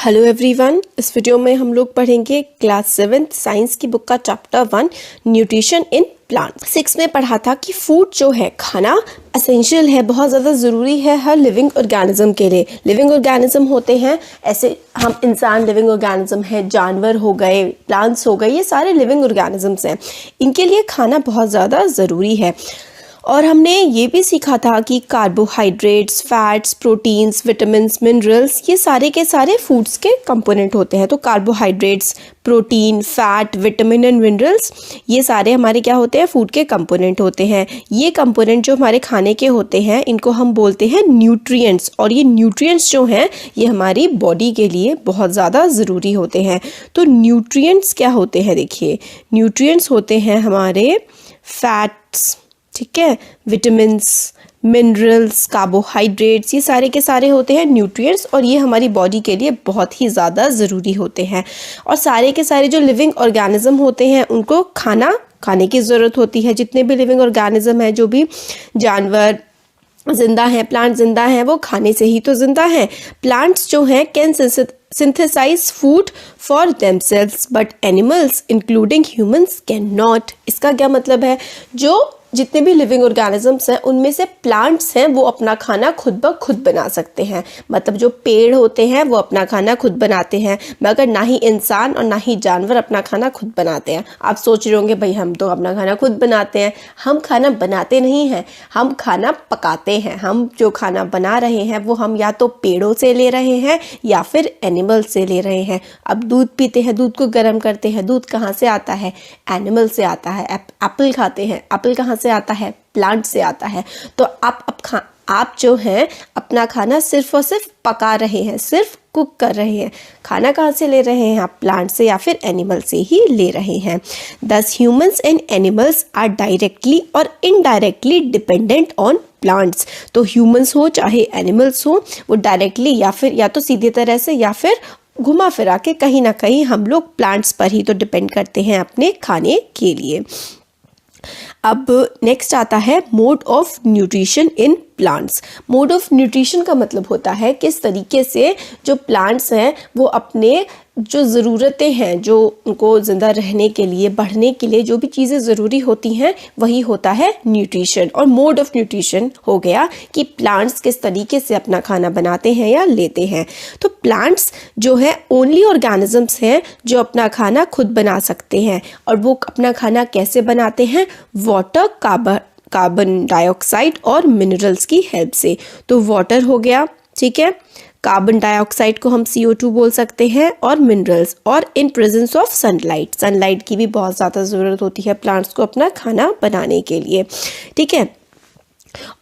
Hello everyone, इस video में हम लोग पढ़ेंगे क्लास 7 साइंस की बुक का चैप्टर 1 न्यूट्रिशन इन प्लांट। 6 में पढ़ा था कि फूड जो है, खाना एसेंशियल है, बहुत ज़्यादा ज़रूरी है हर लिविंग ऑर्गेनिज्म के लिए। लिविंग ऑर्गेनिज्म होते हैं ऐसे, हम इंसान लिविंग ऑर्गेनिज्म है, जानवर हो गए, प्लांट्स हो गए, ये सारे लिविंग ऑर्गेनिजम्स हैं। इनके लिए खाना बहुत ज़्यादा ज़रूरी है। और हमने ये भी सीखा था कि carbohydrates, fats, proteins, vitamins, minerals, ये सारे के सारे फूड्स के कंपोनेंट होते हैं। तो carbohydrates, protein, fat, vitamin and minerals, ये सारे हमारे क्या होते हैं, फूड के कंपोनेंट होते हैं। ये कंपोनेंट जो हमारे खाने के होते हैं, इनको हम बोलते हैं न्यूट्रिएंट्स। और ये न्यूट्रिएंट्स जो हैं, ये हमारी बॉडी के लिए बहुत ज़्यादा ज़रूरी होते हैं। तो न्यूट्रिएंट्स क्या होते हैं, देखिए, न्यूट्रिएंट्स होते हैं हमारे फैट्स, ठीक है, विटामिन्स, मिनरल्स, कार्बोहाइड्रेट्स, ये सारे के सारे होते हैं न्यूट्रिएंट्स। और ये हमारी बॉडी के लिए बहुत ही ज़्यादा ज़रूरी होते हैं। और सारे के सारे जो लिविंग ऑर्गेनिज्म होते हैं, उनको खाने की ज़रूरत होती है। जितने भी लिविंग ऑर्गेनिज्म हैं, जो भी जानवर जिंदा हैं, प्लांट जिंदा हैं, वो खाने से ही तो जिंदा हैं। प्लांट्स जो हैं can synthesize food for themselves but animals including humans cannot। इसका क्या मतलब है, जो जितने भी लिविंग ऑर्गेनिजम्स हैं, उनमें से प्लांट्स हैं वो अपना खाना खुद ब खुद बना सकते हैं। मतलब जो पेड़ होते हैं वो अपना खाना खुद बनाते हैं, मगर ना ही इंसान और ना ही जानवर अपना खाना खुद बनाते हैं। आप सोच रहे होंगे, भाई हम तो अपना खाना खुद बनाते हैं। हम खाना बनाते नहीं हैं, हम खाना पकाते हैं। हम जो खाना बना रहे हैं वो हम या तो पेड़ों से ले रहे हैं या फिर एनिमल से ले रहे हैं। अब दूध पीते हैं, दूध को गर्म करते हैं, दूध कहाँ से आता है, एनिमल से आता है। एप्पल खाते हैं, एप्पल कहाँ से आता है, प्लांट से आता है। तो आप जो हैं अपना खाना सिर्फ और सिर्फ पका रहे हैं, सिर्फ कुक कर रहे हैं। खाना कहाँ से ले रहे हैं आप, प्लांट से या फिर एनिमल से ही ले रहे हैं। दस humans and animals are directly और इनडायरेक्टली डिपेंडेंट ऑन प्लांट्स। तो ह्यूमंस हो चाहे एनिमल्स हो, वो डायरेक्टली या फिर या तो सीधे तरह से या फिर घुमा फिरा के कहीं ना कहीं हम लोग प्लांट्स पर ही तो डिपेंड करते हैं अपने खाने के लिए। अब नेक्स्ट आता है mode of nutrition in plants. Mode of nutrition का मतलब होता है किस तरीके से जो प्लांट्स हैं वो अपने जो ज़रूरतें हैं, जो उनको ज़िंदा रहने के लिए, बढ़ने के लिए जो भी चीज़ें ज़रूरी होती हैं, वही होता है न्यूट्रिशन। और मोड ऑफ न्यूट्रिशन हो गया कि प्लांट्स किस तरीके से अपना खाना बनाते हैं या लेते हैं। तो प्लांट्स जो है ओनली ऑर्गेनिजम्स हैं जो अपना खाना खुद बना सकते हैं। और वो अपना खाना कैसे बनाते हैं, वाटर, कार्बन डाइऑक्साइड और मिनरल्स की हेल्प से। तो वाटर हो गया, ठीक है, कार्बन डाइऑक्साइड को हम CO2 बोल सकते हैं, और मिनरल्स, और in presence of sunlight. Sunlight की भी बहुत ज़्यादा ज़रूरत होती है प्लांट्स को अपना खाना बनाने के लिए, ठीक है।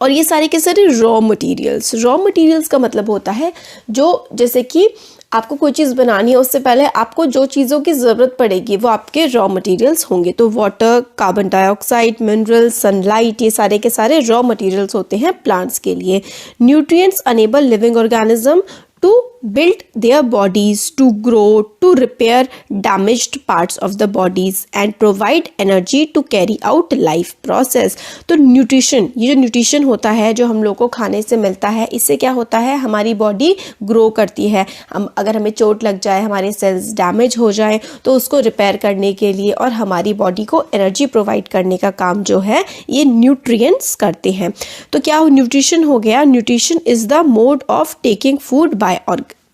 और ये सारे के सारे रॉ मटेरियल्स का मतलब होता है जो, जैसे कि आपको कोई चीज़ बनानी है, उससे पहले आपको जो चीज़ों की ज़रूरत पड़ेगी वो आपके रॉ मटेरियल्स होंगे। तो water, carbon dioxide, minerals, sunlight, ये सारे के सारे रॉ मटेरियल्स होते हैं प्लांट्स के लिए। Nutrients enable living organism to build their bodies, to grow, to repair damaged parts of the bodies and provide energy to carry out life process। तो nutrition, ये जो न्यूट्रिशन होता है जो हम लोग को खाने से मिलता है, इससे क्या होता है, हमारी बॉडी ग्रो करती है। अगर हमें चोट लग जाए, हमारे सेल्स डैमेज हो जाए, तो उसको रिपेयर करने के लिए और हमारी बॉडी को एनर्जी प्रोवाइड करने का काम जो है ये न्यूट्रिएंट्स करते हैं। तो क्या न्यूट्रिशन हो गया, nutrition is the mode of taking food by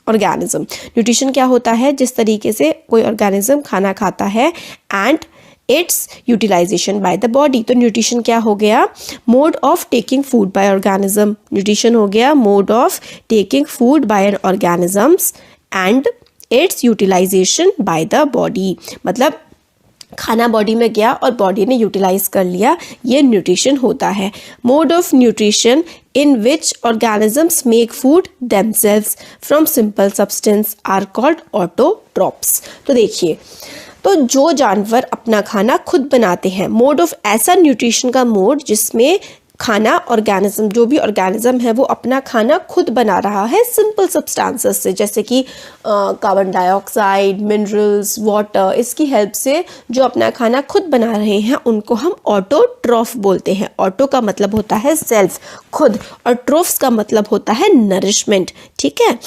organism. Nutrition क्या होता है, जिस तरीके से कोई ऑर्गेनिज्म खाना खाता है, and its utilization by the body. तो न्यूट्रिशन क्या हो गया, mode of taking food by organism. Nutrition हो गया mode of taking food by organisms and its utilization by the body. मतलब खाना बॉडी में गया और बॉडी ने यूटिलाइज कर लिया, ये न्यूट्रिशन होता है। Mode of nutrition in which organisms make food themselves from simple substance are called autotrophs। तो देखिए, तो जो जानवर अपना खाना खुद बनाते हैं, मोड ऑफ, ऐसा न्यूट्रिशन का मोड जिसमें खाना ऑर्गेनिज्म, जो भी ऑर्गेनिज्म है वो अपना खाना खुद बना रहा है सिंपल सब्सटेंसेस से, जैसे कि कार्बन डाइऑक्साइड, मिनरल्स, वाटर, इसकी हेल्प से जो अपना खाना खुद बना रहे हैं उनको हम ऑटोट्रॉफ बोलते हैं। ऑटो का मतलब होता है सेल्फ, खुद, और ट्रोफ्स का मतलब होता है नरिशमेंट, ठीक है।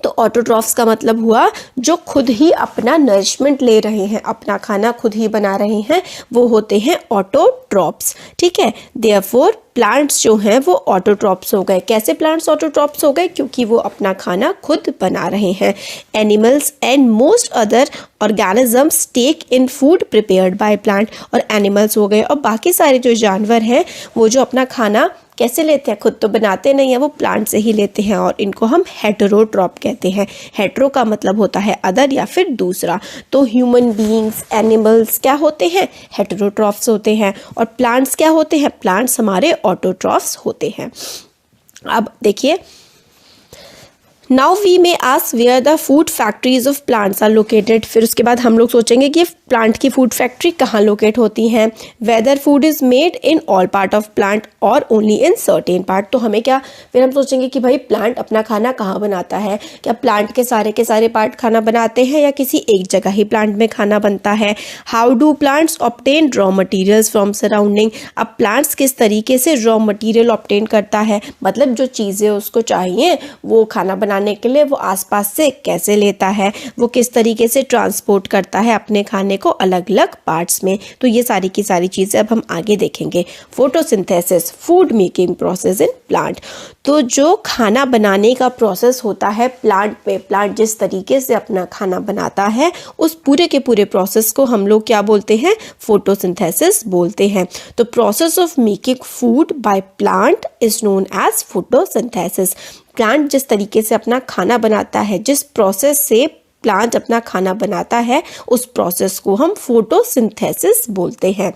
तो ऑटोट्रॉफ्स का मतलब हुआ जो खुद ही अपना नरिशमेंट ले रहे हैं, अपना खाना खुद ही बना रहे हैं, वो होते हैं ऑटोट्रॉफ्स। ठीक है, देयरफॉर प्लांट्स जो हैं वो ऑटोट्रॉफ्स हो गए। कैसे प्लांट्स ऑटोट्रॉफ्स हो गए? क्योंकि वो अपना खाना खुद बना रहे हैं। Animals and most other organisms take in food prepared by plant, और एनिमल्स हो गए और बाकी सारे जो जानवर हैं वो जो अपना खाना कैसे लेते हैं, खुद तो बनाते नहीं है, वो प्लांट से ही लेते हैं, और इनको हम हेटेरोट्रॉप कहते हैं। हेटेरो का मतलब होता है अदर या फिर दूसरा। तो ह्यूमन बीइंग्स, एनिमल्स क्या होते हैं? हेटेरोट्रॉफ्स होते हैं। और प्लांट्स क्या होते हैं? प्लांट्स हमारे ऑटोट्रॉफ्स होते हैं। अब देखिए, now we may ask where the food factories of plants are located. फिर उसके बाद हम लोग सोचेंगे कि प्लांट की फूड फैक्ट्री कहाँ लोकेट होती हैं। Whether food is made in all part of plant और ओनली इन सर्टेन पार्ट। तो हमें क्या, फिर हम सोचेंगे कि भाई प्लांट अपना खाना कहाँ बनाता है? क्या प्लांट के सारे पार्ट खाना बनाते हैं या किसी एक जगह ही प्लांट में खाना बनता है? How do plants obtain raw materials from surrounding. अब प्लांट्स किस तरीके से रॉ मटीरियल ऑब्टेन करता है, मतलब जो चीज़ें उसको चाहिए वो खाना बनाने के लिए वो आसपास से कैसे लेता है, वो किस तरीके से ट्रांसपोर्ट करता है अपने खाने को अलग अलग पार्ट्स में। तो ये सारी की सारी चीज़ें अब हम आगे देखेंगे। Photosynthesis, food making process in plant. तो जो खाना बनाने का प्रोसेस होता है प्लांट में, प्लांट जिस तरीके से अपना खाना बनाता है उस पूरे के पूरे प्रोसेस को हम लोग क्या बोलते हैं? फोटोसिंथेसिस बोलते हैं। तो process of making food by plant is known as photosynthesis. Plant जिस तरीके से अपना खाना बनाता है, जिस प्रोसेस से प्लांट अपना खाना बनाता है, उस प्रोसेस को हम फोटोसिंथेसिस बोलते हैं।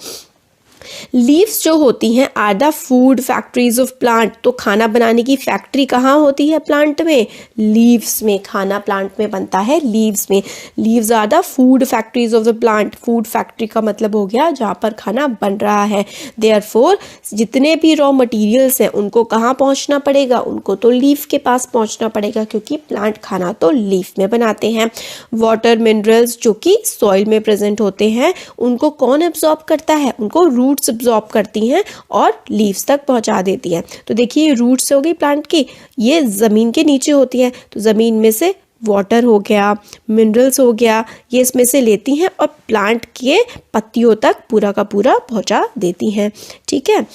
लीव्स जो होती हैं are the food factories of plant. तो खाना बनाने की फैक्ट्री कहाँ होती है प्लांट में? लीव्स में। खाना प्लांट में बनता है लीव्स में। Leaves are the food factories of the plant. Food factory का मतलब हो गया जहाँ पर खाना बन रहा है। देयरफॉर जितने भी रॉ मटेरियल्स हैं उनको कहाँ पहुँचना पड़ेगा? उनको तो लीफ के पास पहुँचना पड़ेगा, क्योंकि प्लांट खाना तो लीफ में बनाते हैं। वाटर मिनरल्स जो कि सॉइल में प्रेजेंट होते हैं उनको कौन एब्जॉर्ब करता है? उनको रूट्स एब्जॉर्ब करती हैं और लीव्स तक पहुंचा देती हैं। तो देखिए रूट्स हो गई प्लांट की, ये जमीन के नीचे होती हैं, तो जमीन में से वाटर हो गया, मिनरल्स हो गया, ये इसमें से लेती हैं और प्लांट के पत्तियों तक पूरा का पूरा पहुंचा देती हैं। ठीक है,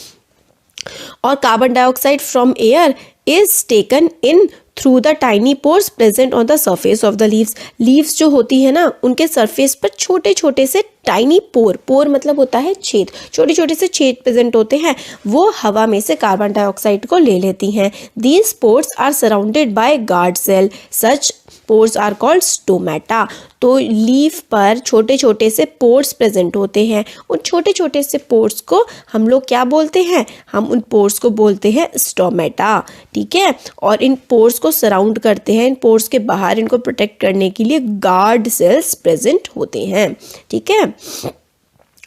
और carbon dioxide from air is taken in through the tiny pores present on the surface of the leaves. Leaves जो होती है ना उनके सरफेस पर छोटे छोटे से टाइनी पोर मतलब होता है छेद, छोटे छोटे से छेद प्रेजेंट होते हैं, वो हवा में से कार्बन डाइऑक्साइड को ले लेती हैं। These pores are surrounded by guard cell, such pores are called stomata. तो लीफ पर छोटे छोटे से पोर्स प्रेजेंट होते हैं, उन छोटे छोटे से पोर्स को हम लोग क्या बोलते हैं? हम उन पोर्स को बोलते हैं स्टोमेटा। ठीक है, और इन पोर्स को सराउंड करते हैं, इन पोर्स के बाहर इनको प्रोटेक्ट करने के लिए गार्ड सेल्स प्रेजेंट होते हैं। ठीक है,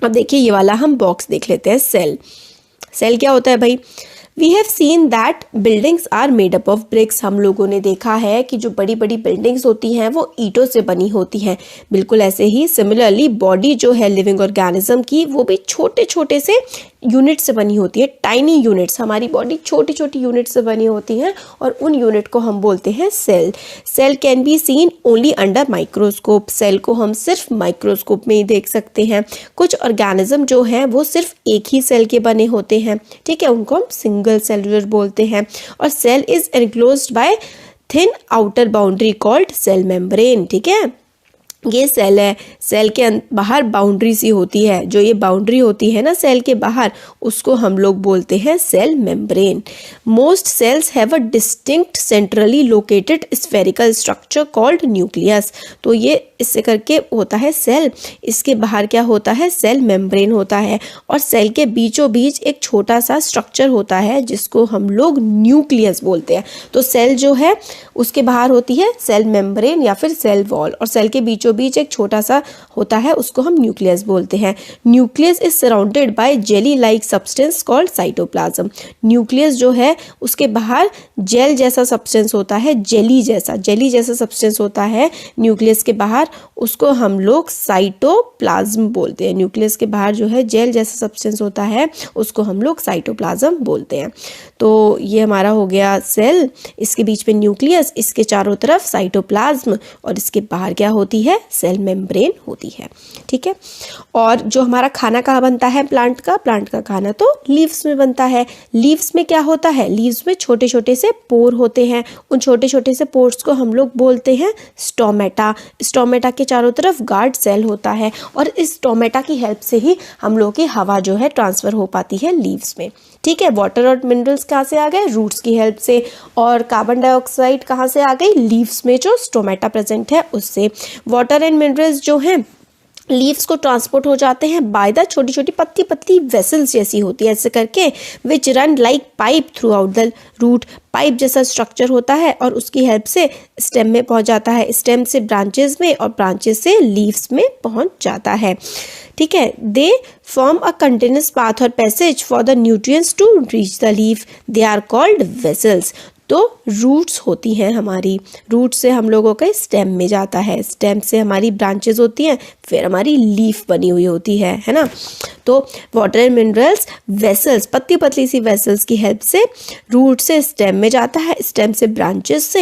अब देखिए ये वाला हम बॉक्स देख लेते हैं। सेल, सेल क्या होता है भाई? We have seen that buildings are made up of bricks. हम लोगों ने देखा है कि जो बड़ी बड़ी बिल्डिंग्स होती हैं वो ईंटों से बनी होती हैं। बिल्कुल ऐसे ही सिमिलरली बॉडी जो है लिविंग ऑर्गेनिज्म की, वो भी छोटे छोटे से यूनिट से बनी होती है, टाइनी यूनिट्स। हमारी बॉडी छोटी छोटी यूनिट से बनी होती है और उन यूनिट को हम बोलते हैं cell. Cell can be seen only under microscope. Cell को हम सिर्फ माइक्रोस्कोप में ही देख सकते हैं। कुछ ऑर्गेनिज्म जो है वो सिर्फ एक ही सेल के बने होते हैं। ठीक है, उनको हम सिंगल सेलुलर बोलते हैं। और cell is enclosed by thin outer boundary called cell membrane. ठीक है, ये सेल है, सेल के बाहर बाउंड्री सी होती है, जो ये बाउंड्री होती है ना सेल के बाहर, उसको हम लोग बोलते हैं cell membrane. Most cells have a distinct centrally located spherical structure called nucleus. तो ये इससे करके होता है सेल, इसके बाहर क्या होता है? सेल मेम्ब्रेन होता है, और सेल के बीचों बीच एक छोटा सा स्ट्रक्चर होता है जिसको हम लोग न्यूक्लियस बोलते हैं। तो सेल जो है उसके बाहर होती है सेल मेम्ब्रेन या फिर सेल वॉल, और सेल के बीचों बीचों बीच एक छोटा सा होता है, उसको हम न्यूक्लियस बोलते हैं। Nucleus is surrounded by jelly like substance called cytoplasm. Nucleus जो है उसके बाहर जेल जैसा सब्सटेंस होता है, जेली जैसा सब्सटेंस होता है न्यूक्लियस के बाहर, उसको हम लोग साइटोप्लाज्म बोलते हैं। न्यूक्लियस के बाहर जो है जेल जैसा सब्सटेंस होता है उसको हम लोग साइटोप्लाज्म बोलते हैं। तो ये हमारा हो गया सेल, इसके बीच में न्यूक्लियस, इसके चारों तरफ साइटोप्लाज्म, और इसके बाहर क्या होती है, सेल मेम्ब्रेन होती है। ठीक है, और जो हमारा खाना कहाँ बनता है प्लांट का खाना तो लीव्स में बनता है। लीव्स में क्या होता है, लीव्स में छोटे छोटे से पोर होते हैं, उन छोटे छोटे से पोर्स को हम लोग बोलते हैं स्टोमेटा। स्टोमेटा के चारों तरफ गार्ड सेल होता है, और इस स्टोमेटा की हेल्प से ही हम लोग की हवा जो है ट्रांसफर हो पाती है लीव्स में। ठीक है, वाटर और मिनरल्स कहाँ से आ गए, रूट्स की हेल्प से, और कार्बन डाइऑक्साइड कहाँ से आ गई, लीव्स में जो स्टोमेटा प्रेजेंट है उससे। वाटर एंड मिनरल्स जो हैं लीव्स को ट्रांसपोर्ट हो जाते हैं बाय द छोटी छोटी पतली पतली वेसल्स जैसी होती है ऐसे करके, which run like pipe throughout the root. Pipe जैसा स्ट्रक्चर होता है और उसकी हेल्प से स्टेम में पहुंच जाता है, स्टेम से ब्रांचेस में और ब्रांचेस से लीव्स में पहुंच जाता है। ठीक है, they form a continuous path और passage for the nutrients to reach the leaf, they are called vessels. तो रूट्स होती हैं हमारी, रूट से हम लोगों का स्टेम में जाता है, स्टेम से हमारी ब्रांचेस होती हैं, फिर हमारी लीफ बनी हुई होती है ना। तो वाटर एंड मिनरल्स वेसल्स, पतली पतली सी वेसल्स की हेल्प से रूट से स्टेम में जाता है, स्टेम से ब्रांचेस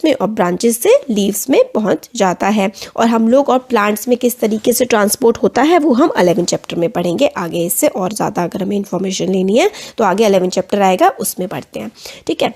में, और ब्रांचेस से लीव्स में पहुंच जाता है। और हम लोग और प्लांट्स में किस तरीके से ट्रांसपोर्ट होता है वो हम 11 चैप्टर में पढ़ेंगे आगे। इससे और ज़्यादा अगर हमें इन्फॉर्मेशन लेनी है तो आगे 11 चैप्टर आएगा, उसमें पढ़ते हैं। ठीक है,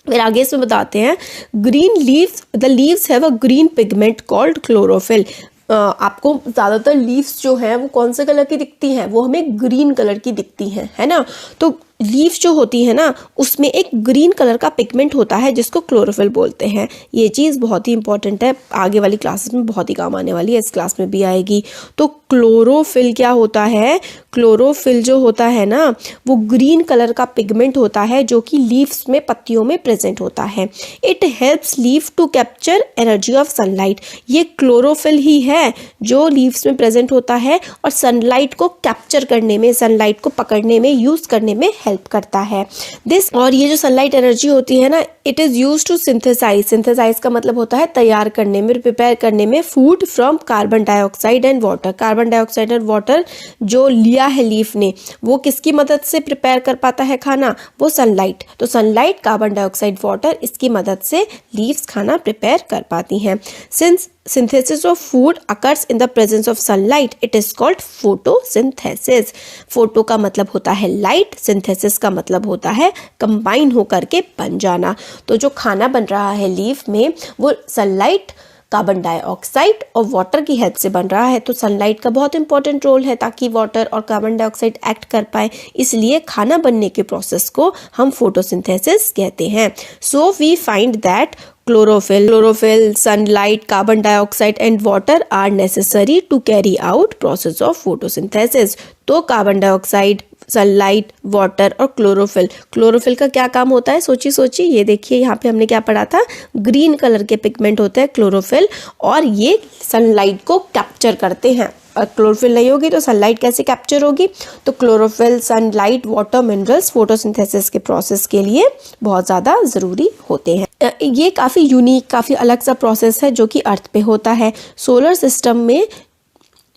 फिर आगे इसमें बताते हैं green leaves, the leaves have a green pigment called chlorophyll. आपको ज़्यादातर लीव्स जो हैं वो कौन से कलर की दिखती हैं, वो हमें ग्रीन कलर की दिखती हैं, है ना। तो लीफ जो होती है ना उसमें एक ग्रीन कलर का पिगमेंट होता है जिसको क्लोरोफिल बोलते हैं। ये चीज़ बहुत ही इंपॉर्टेंट है, आगे वाली क्लासेस में बहुत ही काम आने वाली है, इस क्लास में भी आएगी। तो क्लोरोफिल क्या होता है, क्लोरोफिल जो होता है ना वो ग्रीन कलर का पिगमेंट होता है जो कि लीव्स में, पत्तियों में प्रेजेंट होता है। It helps leaf to capture energy of sunlight. ये क्लोरोफिल ही है जो लीव्स में प्रेजेंट होता है और सनलाइट को कैप्चर करने में, सनलाइट को पकड़ने में, यूज करने में हेल्प करता है। दिस, और ये जो सनलाइट एनर्जी होती है ना, it is use to synthesize. Synthesize का मतलब होता है तैयार करने में, प्रिपेयर करने में food from carbon dioxide and water. Carbon dioxide और वाटर जो लिया है लीफ ने वो किसकी मदद से प्रिपेयर कर पाता है खाना, वो सनलाइट। तो सनलाइट, कार्बन डाइऑक्साइड, वाटर, इसकी मदद से लीव्स खाना प्रिपेयर कर पाती हैं। Since synthesis of food occurs in the presence of sunlight, it is called photosynthesis। Photo का मतलब होता है लाइट, सिंथेसिस का मतलब होता है कंबाइन होकर के बन जाना। तो जो खाना बन रहा है लीफ में वो सनलाइट, कार्बन डाइऑक्साइड और वाटर की हेल्प से बन रहा है। तो सनलाइट का बहुत इंपॉर्टेंट रोल है ताकि वाटर और कार्बन डाइऑक्साइड एक्ट कर पाए, इसलिए खाना बनने के प्रोसेस को हम फोटोसिंथेसिस कहते हैं। So we find that chlorophyll, sunlight, carbon dioxide and water are necessary to carry out process of photosynthesis। तो कार्बन डाइऑक्साइड, सनलाइट, वाटर और क्लोरोफिल का क्या काम होता है, सोचिए। ये देखिए यहाँ पे हमने क्या पढ़ा था, ग्रीन कलर के पिगमेंट होते हैं क्लोरोफिल, और ये सनलाइट को कैप्चर करते हैं। और क्लोरोफिल नहीं होगी तो सनलाइट कैसे कैप्चर होगी। तो chlorophyll, sunlight, water, minerals photosynthesis के प्रोसेस के लिए बहुत ज़्यादा ज़रूरी होते हैं। ये काफ़ी यूनिक, काफ़ी अलग सा प्रोसेस है जो कि अर्थ पे होता है।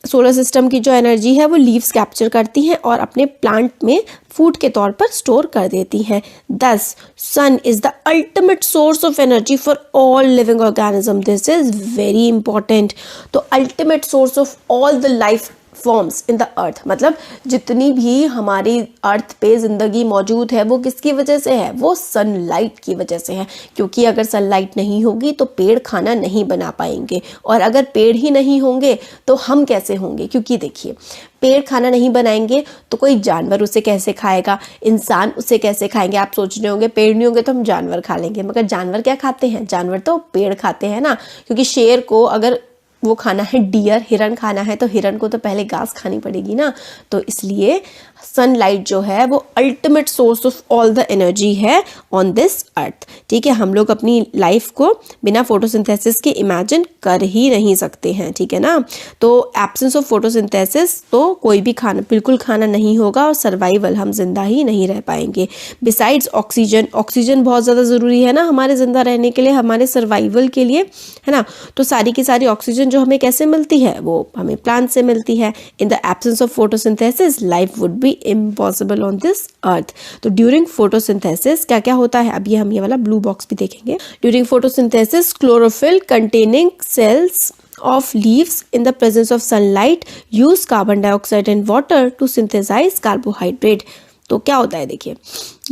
सोलर सिस्टम की जो एनर्जी है वो लीव्स कैप्चर करती हैं और अपने प्लांट में फूड के तौर पर स्टोर कर देती हैं। Thus, sun is the ultimate source of energy for all living organism. This is very important। तो ultimate source of all the life forms in the earth, मतलब जितनी भी हमारी अर्थ पे जिंदगी मौजूद है वो किसकी वजह से है, वो सनलाइट की वजह से है। क्योंकि अगर सनलाइट नहीं होगी तो पेड़ खाना नहीं बना पाएंगे, और अगर पेड़ ही नहीं होंगे तो हम कैसे होंगे। क्योंकि देखिए, पेड़ खाना नहीं बनाएंगे तो कोई जानवर उसे कैसे खाएगा, इंसान उसे कैसे खाएंगे। आप सोच रहे होंगे पेड़ नहीं होंगे तो हम जानवर खा लेंगे, मगर जानवर क्या खाते हैं, जानवर तो पेड़ खाते हैं ना। क्योंकि शेर को अगर वो खाना है डियर, हिरन खाना है, तो हिरन को तो पहले घास खानी पड़ेगी ना। तो इसलिए सनलाइट जो है वो ultimate source of all the energy है ऑन दिस अर्थ। ठीक है, हम लोग अपनी लाइफ को बिना फोटोसिंथेसिस के इमेजिन कर ही नहीं सकते हैं। ठीक है ना, तो एब्सेंस ऑफ फोटोसिंथेसिस तो कोई भी खाना, बिल्कुल खाना नहीं होगा और सर्वाइवल, हम जिंदा ही नहीं रह पाएंगे। बिसाइड्स ऑक्सीजन, ऑक्सीजन बहुत ज़्यादा ज़रूरी है ना हमारे ज़िंदा रहने के लिए, हमारे सर्वाइवल के लिए, है ना। तो सारी की सारी ऑक्सीजन जो हमें कैसे मिलती है, वो हमें प्लांट से मिलती है। In the absence of photosynthesis life would be impossible on this earth. तो ड्यूरिंग फोटोसिंथेसिस क्या क्या होता है, अब हम ये वाला ब्लू बॉक्स भी देखेंगे। During photosynthesis chlorophyll containing cells of leaves in the presence of sunlight use carbon dioxide and water to synthesize carbohydrate। तो क्या होता है, देखिए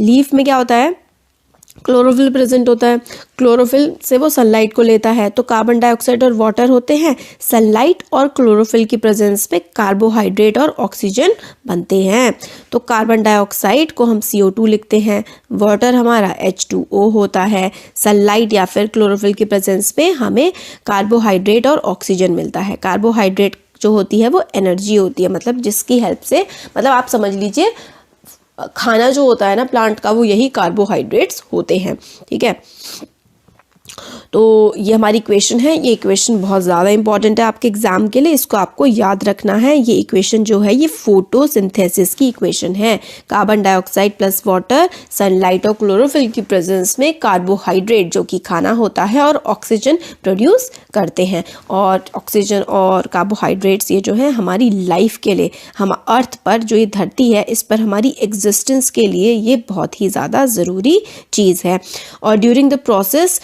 लीफ में क्या होता है, क्लोरोफिल प्रेजेंट होता है, क्लोरोफिल से वो सनलाइट को लेता है, तो कार्बन डाइऑक्साइड और वाटर होते हैं। सनलाइट और क्लोरोफिल की प्रेजेंस में कार्बोहाइड्रेट और ऑक्सीजन बनते हैं। तो कार्बन डाइऑक्साइड को हम CO2 लिखते हैं, वाटर हमारा H2O होता है, सनलाइट या फिर क्लोरोफिल की प्रेजेंस में हमें कार्बोहाइड्रेट और ऑक्सीजन मिलता है। कार्बोहाइड्रेट जो होती है वो एनर्जी होती है, मतलब जिसकी हेल्प से, मतलब आप समझ लीजिए खाना जो होता है ना प्लांट का, वो यही कार्बोहाइड्रेट्स होते हैं। ठीक है, तो ये हमारी इक्वेशन है। ये इक्वेशन बहुत ज़्यादा इंपॉर्टेंट है आपके एग्जाम के लिए, इसको आपको याद रखना है। ये इक्वेशन जो है ये फोटोसिंथेसिस की इक्वेशन है। Carbon dioxide plus water, sunlight और क्लोरोफिल की प्रेजेंस में कार्बोहाइड्रेट जो कि खाना होता है और ऑक्सीजन प्रोड्यूस करते हैं। और ऑक्सीजन और कार्बोहाइड्रेट्स ये जो है हमारी लाइफ के लिए, हम अर्थ पर जो ये धरती है इस पर हमारी एग्जिस्टेंस के लिए ये बहुत ही ज़्यादा ज़रूरी चीज़ है। और ड्यूरिंग द प्रोसेस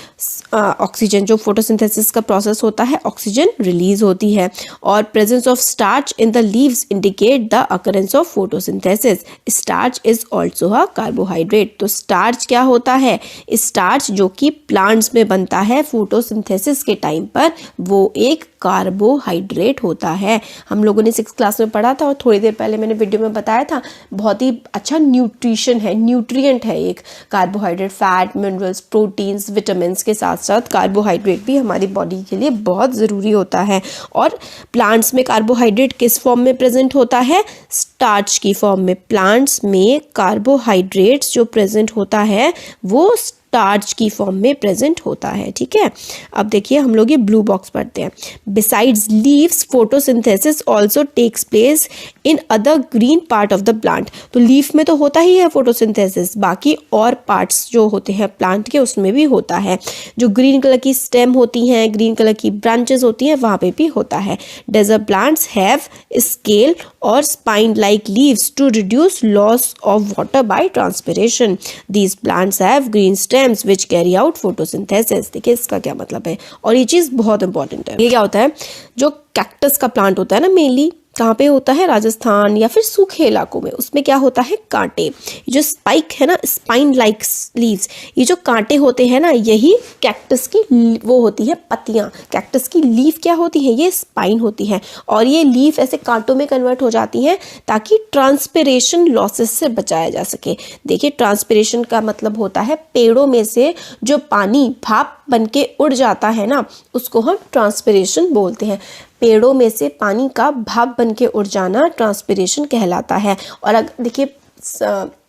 ऑक्सीजन, जो फोटोसिंथेसिस का प्रोसेस होता है, ऑक्सीजन रिलीज होती है। और presence of starch in the leaves indicate the occurrence of photosynthesis. Starch is also a carbohydrate. तो स्टार्च क्या होता है, स्टार्च जो कि प्लांट्स में बनता है फोटोसिंथेसिस के टाइम पर, वो एक कार्बोहाइड्रेट होता है। हम लोगों ने 6th क्लास में पढ़ा था और थोड़ी देर पहले मैंने वीडियो में बताया था, बहुत ही अच्छा न्यूट्रिशन है, न्यूट्रिएंट है एक carbohydrate. Fat, minerals, proteins, vitamins के साथ साथ कार्बोहाइड्रेट भी हमारी बॉडी के लिए बहुत ज़रूरी होता है। और प्लांट्स में कार्बोहाइड्रेट किस फॉर्म में प्रेजेंट होता है, स्टार्च की फॉर्म में। प्लांट्स में कार्बोहाइड्रेट्स जो प्रेजेंट होता है वो स्टार्च की फॉर्म में प्रेजेंट होता है। ठीक है, अब देखिए हम लोग ये ब्लू बॉक्स पढ़ते हैं। Besides leaves photosynthesis also takes place in other green part of the plant. तो लीफ में तो होता ही है फोटोसिंथेसिस, बाकी और पार्ट्स जो होते हैं प्लांट के उसमें भी होता है। जो ग्रीन कलर की स्टेम होती हैं, ग्रीन कलर की ब्रांचेस होती हैं, वहाँ पे भी होता है। डेजर्ट प्लांट्स हैव स्केल और spine like leaves to reduce loss of water by transpiration. These plants have green stems which carry out photosynthesis. देखिए इसका क्या मतलब है, और ये चीज़ बहुत इंपॉर्टेंट है। ये क्या होता है, जो कैक्टस का प्लांट होता है ना, मेनली कहाँ पे होता है, राजस्थान या फिर सूखे इलाकों में, उसमें क्या होता है, कांटे। ये जो स्पाइक है ना, स्पाइन लाइक लीव्स, ये जो कांटे होते हैं ना, यही कैक्टस की वो होती है पत्तियाँ। कैक्टस की लीफ क्या होती है, ये स्पाइन होती है, और ये लीफ ऐसे कांटों में कन्वर्ट हो जाती हैं ताकि ट्रांसपिरेशन लॉसेस से बचाया जा सके। देखिए ट्रांसपिरेशन का मतलब होता है पेड़ों में से जो पानी भाप बन के उड़ जाता है ना, उसको हम ट्रांसपिरेशन बोलते हैं। पेड़ों में से पानी का भाप बन के उड़ जाना ट्रांसपिरेशन कहलाता है। और अगर देखिए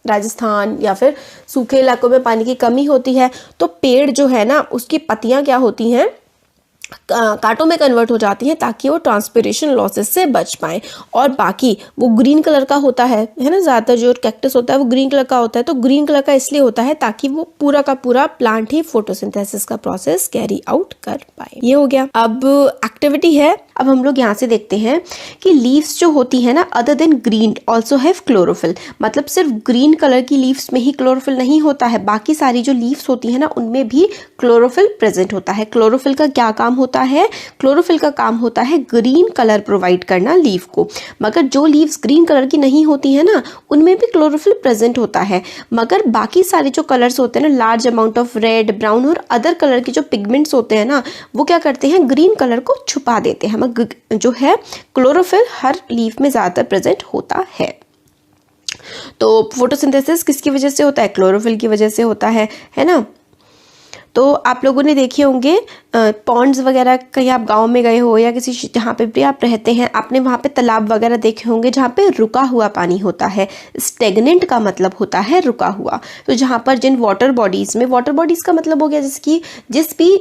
राजस्थान या फिर सूखे इलाकों में पानी की कमी होती है, तो पेड़ जो है ना उसकी पत्तियां क्या होती हैं, कांटों में कन्वर्ट हो जाती हैं ताकि वो ट्रांसपिरेशन लॉसेस से बच पाएं। और बाकी वो ग्रीन कलर का होता है ना, ज़्यादातर जो कैक्टस होता है वो ग्रीन कलर का होता है। तो ग्रीन कलर का इसलिए होता है ताकि वो पूरा का पूरा प्लांट ही फोटोसिंथेसिस का प्रोसेस कैरी आउट कर पाए। ये हो गया। अब एक्टिविटी है, अब हम लोग यहाँ से देखते हैं कि लीव्स जो होती है ना, other than green also have chlorophyll. मतलब सिर्फ ग्रीन कलर की लीव्स में ही क्लोरोफिल नहीं होता है, बाकी सारी जो लीव्स होती है ना उनमें भी क्लोरोफिल प्रेजेंट होता है। क्लोरोफिल का क्या काम होता है, क्लोरोफिल का काम होता है ग्रीन कलर प्रोवाइड करना लीफ को। मगर जो लीव्स ग्रीन कलर की नहीं होती है ना, उनमें भी क्लोरोफिल प्रेजेंट होता है, मगर बाकी सारे जो कलर्स होते हैं ना, large amount of red, brown और अदर कलर के जो पिगमेंट्स होते हैं ना, वो क्या करते हैं, ग्रीन कलर को छुपा देते हैं। जो है क्लोरोफिल हर लीफ में ज़्यादातर प्रेजेंट होता है। तो फोटोसिंथेसिस किसकी वजह से होता है, क्लोरोफिल की वजह से होता है ना। तो आप लोगों ने देखे होंगे पॉन्ड्स वगैरह, कहीं आप गांव में गए हो या किसी जहाँ पे भी आप रहते हैं, आपने वहाँ पे तालाब वगैरह देखे होंगे जहाँ पे रुका हुआ पानी होता है। स्टेगनेंट का मतलब होता है रुका हुआ। तो जहाँ पर जिन वाटर बॉडीज़ का मतलब हो गया जैसे कि जिस भी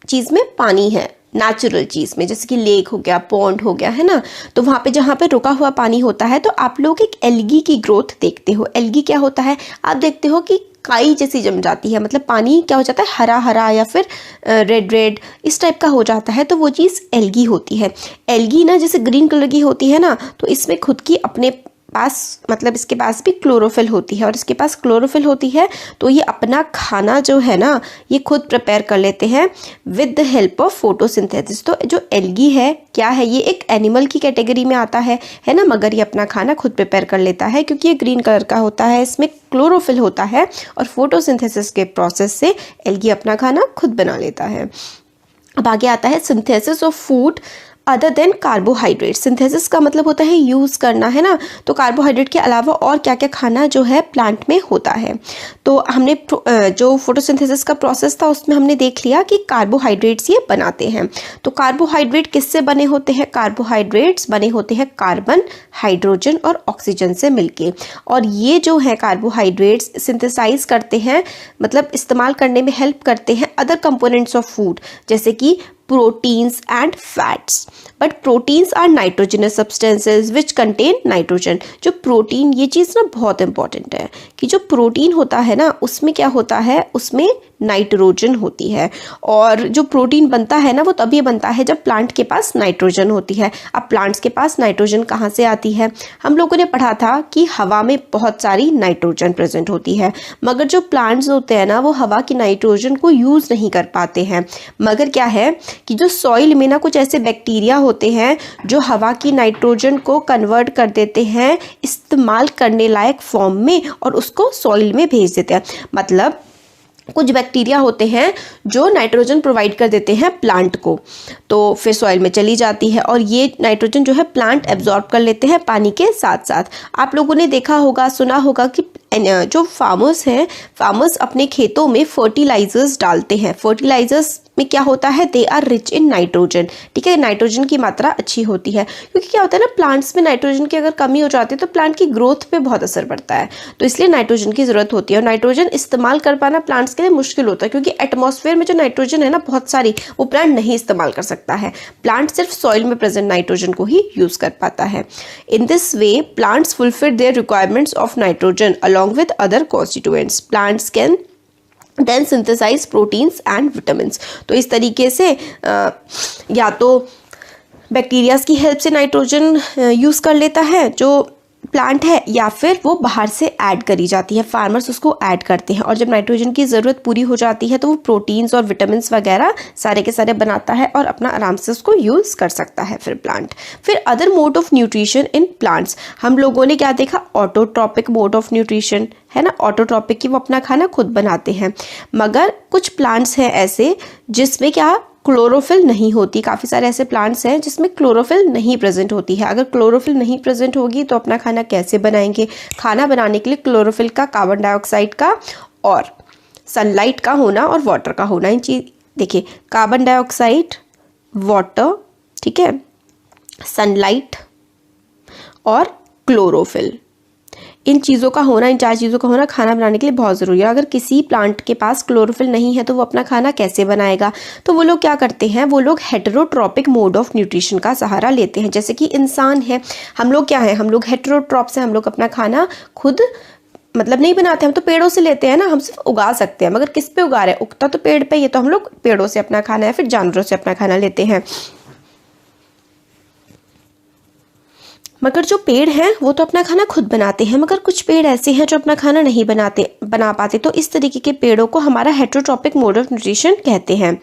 चीज़ में पानी है, नेचुरल चीज़ में, जैसे कि लेक हो गया, पॉन्ड हो गया, है ना। तो वहाँ पे जहाँ पे रुका हुआ पानी होता है तो आप लोग एक एल्गी की ग्रोथ देखते हो। एल्गी क्या होता है, आप देखते हो कि काई जैसी जम जाती है, मतलब पानी क्या हो जाता है, हरा हरा या फिर रेड रेड इस टाइप का हो जाता है, तो वो चीज़ एल्गी होती है। एल्गी ना जैसे ग्रीन कलर की होती है ना, तो इसमें खुद की अपने पास, मतलब इसके पास भी क्लोरोफिल होती है, और इसके पास क्लोरोफिल होती है तो ये अपना खाना जो है ना ये खुद प्रिपेयर कर लेते हैं with the help of photosynthesis. तो जो एल्गी है क्या है, ये एक एनिमल की कैटेगरी में आता है ना, मगर ये अपना खाना खुद प्रिपेयर कर लेता है क्योंकि ये ग्रीन कलर का होता है, इसमें क्लोरोफिल होता है, और फोटोसिंथेसिस के प्रोसेस से एल्गी अपना खाना खुद बना लेता है। अब आगे आता है synthesis of food other than carbohydrate. Synthesis का मतलब होता है यूज़ करना, है ना। तो कार्बोहाइड्रेट के अलावा और क्या क्या खाना जो है प्लांट में होता है। तो हमने जो फोटोसिंथेसिस का प्रोसेस था उसमें हमने देख लिया कि कार्बोहाइड्रेट्स ये बनाते हैं। तो कार्बोहाइड्रेट किससे बने होते हैं, कार्बोहाइड्रेट्स बने होते हैं कार्बन, हाइड्रोजन और ऑक्सीजन से मिलके। और ये जो है कार्बोहाइड्रेट्स सिंथेसाइज करते हैं, मतलब इस्तेमाल करने में हेल्प करते हैं अदर कंपोनेंट्स ऑफ फूड, जैसे कि proteins and fats, but proteins are nitrogenous substances which contain nitrogen। जो प्रोटीन, ये चीज़ ना बहुत इंपॉर्टेंट है कि जो प्रोटीन होता है ना उसमें क्या होता है, उसमें नाइट्रोजन होती है। और जो प्रोटीन बनता है ना वो तभी बनता है जब प्लांट के पास नाइट्रोजन होती है। अब प्लांट्स के पास नाइट्रोजन कहाँ से आती है, हम लोगों ने पढ़ा था कि हवा में बहुत सारी नाइट्रोजन प्रेजेंट होती है, मगर जो प्लांट्स होते हैं ना वो हवा की नाइट्रोजन को यूज़ नहीं कर पाते हैं। मगर क्या है कि जो सॉइल में ना कुछ ऐसे बैक्टीरिया होते हैं जो हवा की नाइट्रोजन को कन्वर्ट कर देते हैं इस्तेमाल करने लायक फॉर्म में, और उसको सॉइल में भेज देते हैं। मतलब कुछ बैक्टीरिया होते हैं जो नाइट्रोजन प्रोवाइड कर देते हैं प्लांट को, तो फिर सॉइल में चली जाती है, और ये नाइट्रोजन जो है प्लांट एब्जॉर्ब कर लेते हैं पानी के साथ साथ। आप लोगों ने देखा होगा, सुना होगा कि जो फार्मर्स हैं, फार्मर्स अपने खेतों में फर्टिलाइजर्स डालते हैं। फर्टिलाइजर्स में क्या होता है, they are rich in nitrogen. ठीक है, नाइट्रोजन की मात्रा अच्छी होती है, क्योंकि क्या होता है ना, प्लांट्स में नाइट्रोजन की अगर कमी हो जाती है तो प्लांट की ग्रोथ पे बहुत असर पड़ता है, तो इसलिए नाइट्रोजन की ज़रूरत होती है। और नाइट्रोजन इस्तेमाल कर पाना प्लांट्स के लिए मुश्किल होता है, क्योंकि एटमॉस्फेयर में जो नाइट्रोजन है ना बहुत सारी, वो प्लांट नहीं इस्तेमाल कर सकता है। प्लांट सिर्फ सॉइल में प्रेजेंट नाइट्रोजन को ही यूज़ कर पाता है। In this way plants fulfil their requirements of nitrogen along with other constituents. Plants can then synthesize proteins and vitamins. तो इस तरीके से या तो बैक्टीरियाज की हेल्प से नाइट्रोजन यूज़ कर लेता है जो प्लांट है, या फिर वो बाहर से ऐड करी जाती है, फार्मर्स उसको ऐड करते हैं, और जब नाइट्रोजन की ज़रूरत पूरी हो जाती है तो वो प्रोटीन्स और विटामिन्स वगैरह सारे के सारे बनाता है और अपना आराम से उसको यूज़ कर सकता है फिर प्लांट। फिर other mode of nutrition in plants, हम लोगों ने क्या देखा, ऑटोट्रॉपिक मोड ऑफ न्यूट्रिशन, है ना। ऑटोट्रॉपिक की वो अपना खाना खुद बनाते हैं, मगर कुछ प्लांट्स हैं ऐसे जिसमें क्या क्लोरोफिल नहीं होती। काफ़ी सारे ऐसे प्लांट्स हैं जिसमें क्लोरोफिल नहीं प्रेजेंट होती है। अगर क्लोरोफिल नहीं प्रेजेंट होगी तो अपना खाना कैसे बनाएंगे। खाना बनाने के लिए क्लोरोफिल का, कार्बन डाइऑक्साइड का और सनलाइट का होना और वाटर का होना, इन चीज देखिए, कार्बन डाइऑक्साइड, वाटर, ठीक है, सनलाइट और क्लोरोफिल, इन चीज़ों का होना, इन चार चीज़ों का होना खाना बनाने के लिए बहुत ज़रूरी है। अगर किसी प्लांट के पास क्लोरोफिल नहीं है तो वो अपना खाना कैसे बनाएगा। तो वो लोग क्या करते हैं, वो लोग हेटेरोट्रॉपिक मोड ऑफ न्यूट्रिशन का सहारा लेते हैं। जैसे कि इंसान है, हम लोग क्या है, हम लोग हेटेरोट्रॉप्स हैं, हम लोग अपना खाना खुद मतलब नहीं बनाते, हम तो पेड़ों से लेते हैं ना, हम सिर्फ उगा सकते हैं, मगर किस पे उगा रहे हैं, उगता तो पेड़ पे, ये तो हम लोग पेड़ों से अपना खाना या फिर जानवरों से अपना खाना लेते हैं। मगर जो पेड़ हैं वो तो अपना खाना खुद बनाते हैं, मगर कुछ पेड़ ऐसे हैं जो अपना खाना नहीं बना पाते, तो इस तरीके के पेड़ों को हमारा हेटेरोट्रॉपिक मोड ऑफ न्यूट्रिशन कहते हैं।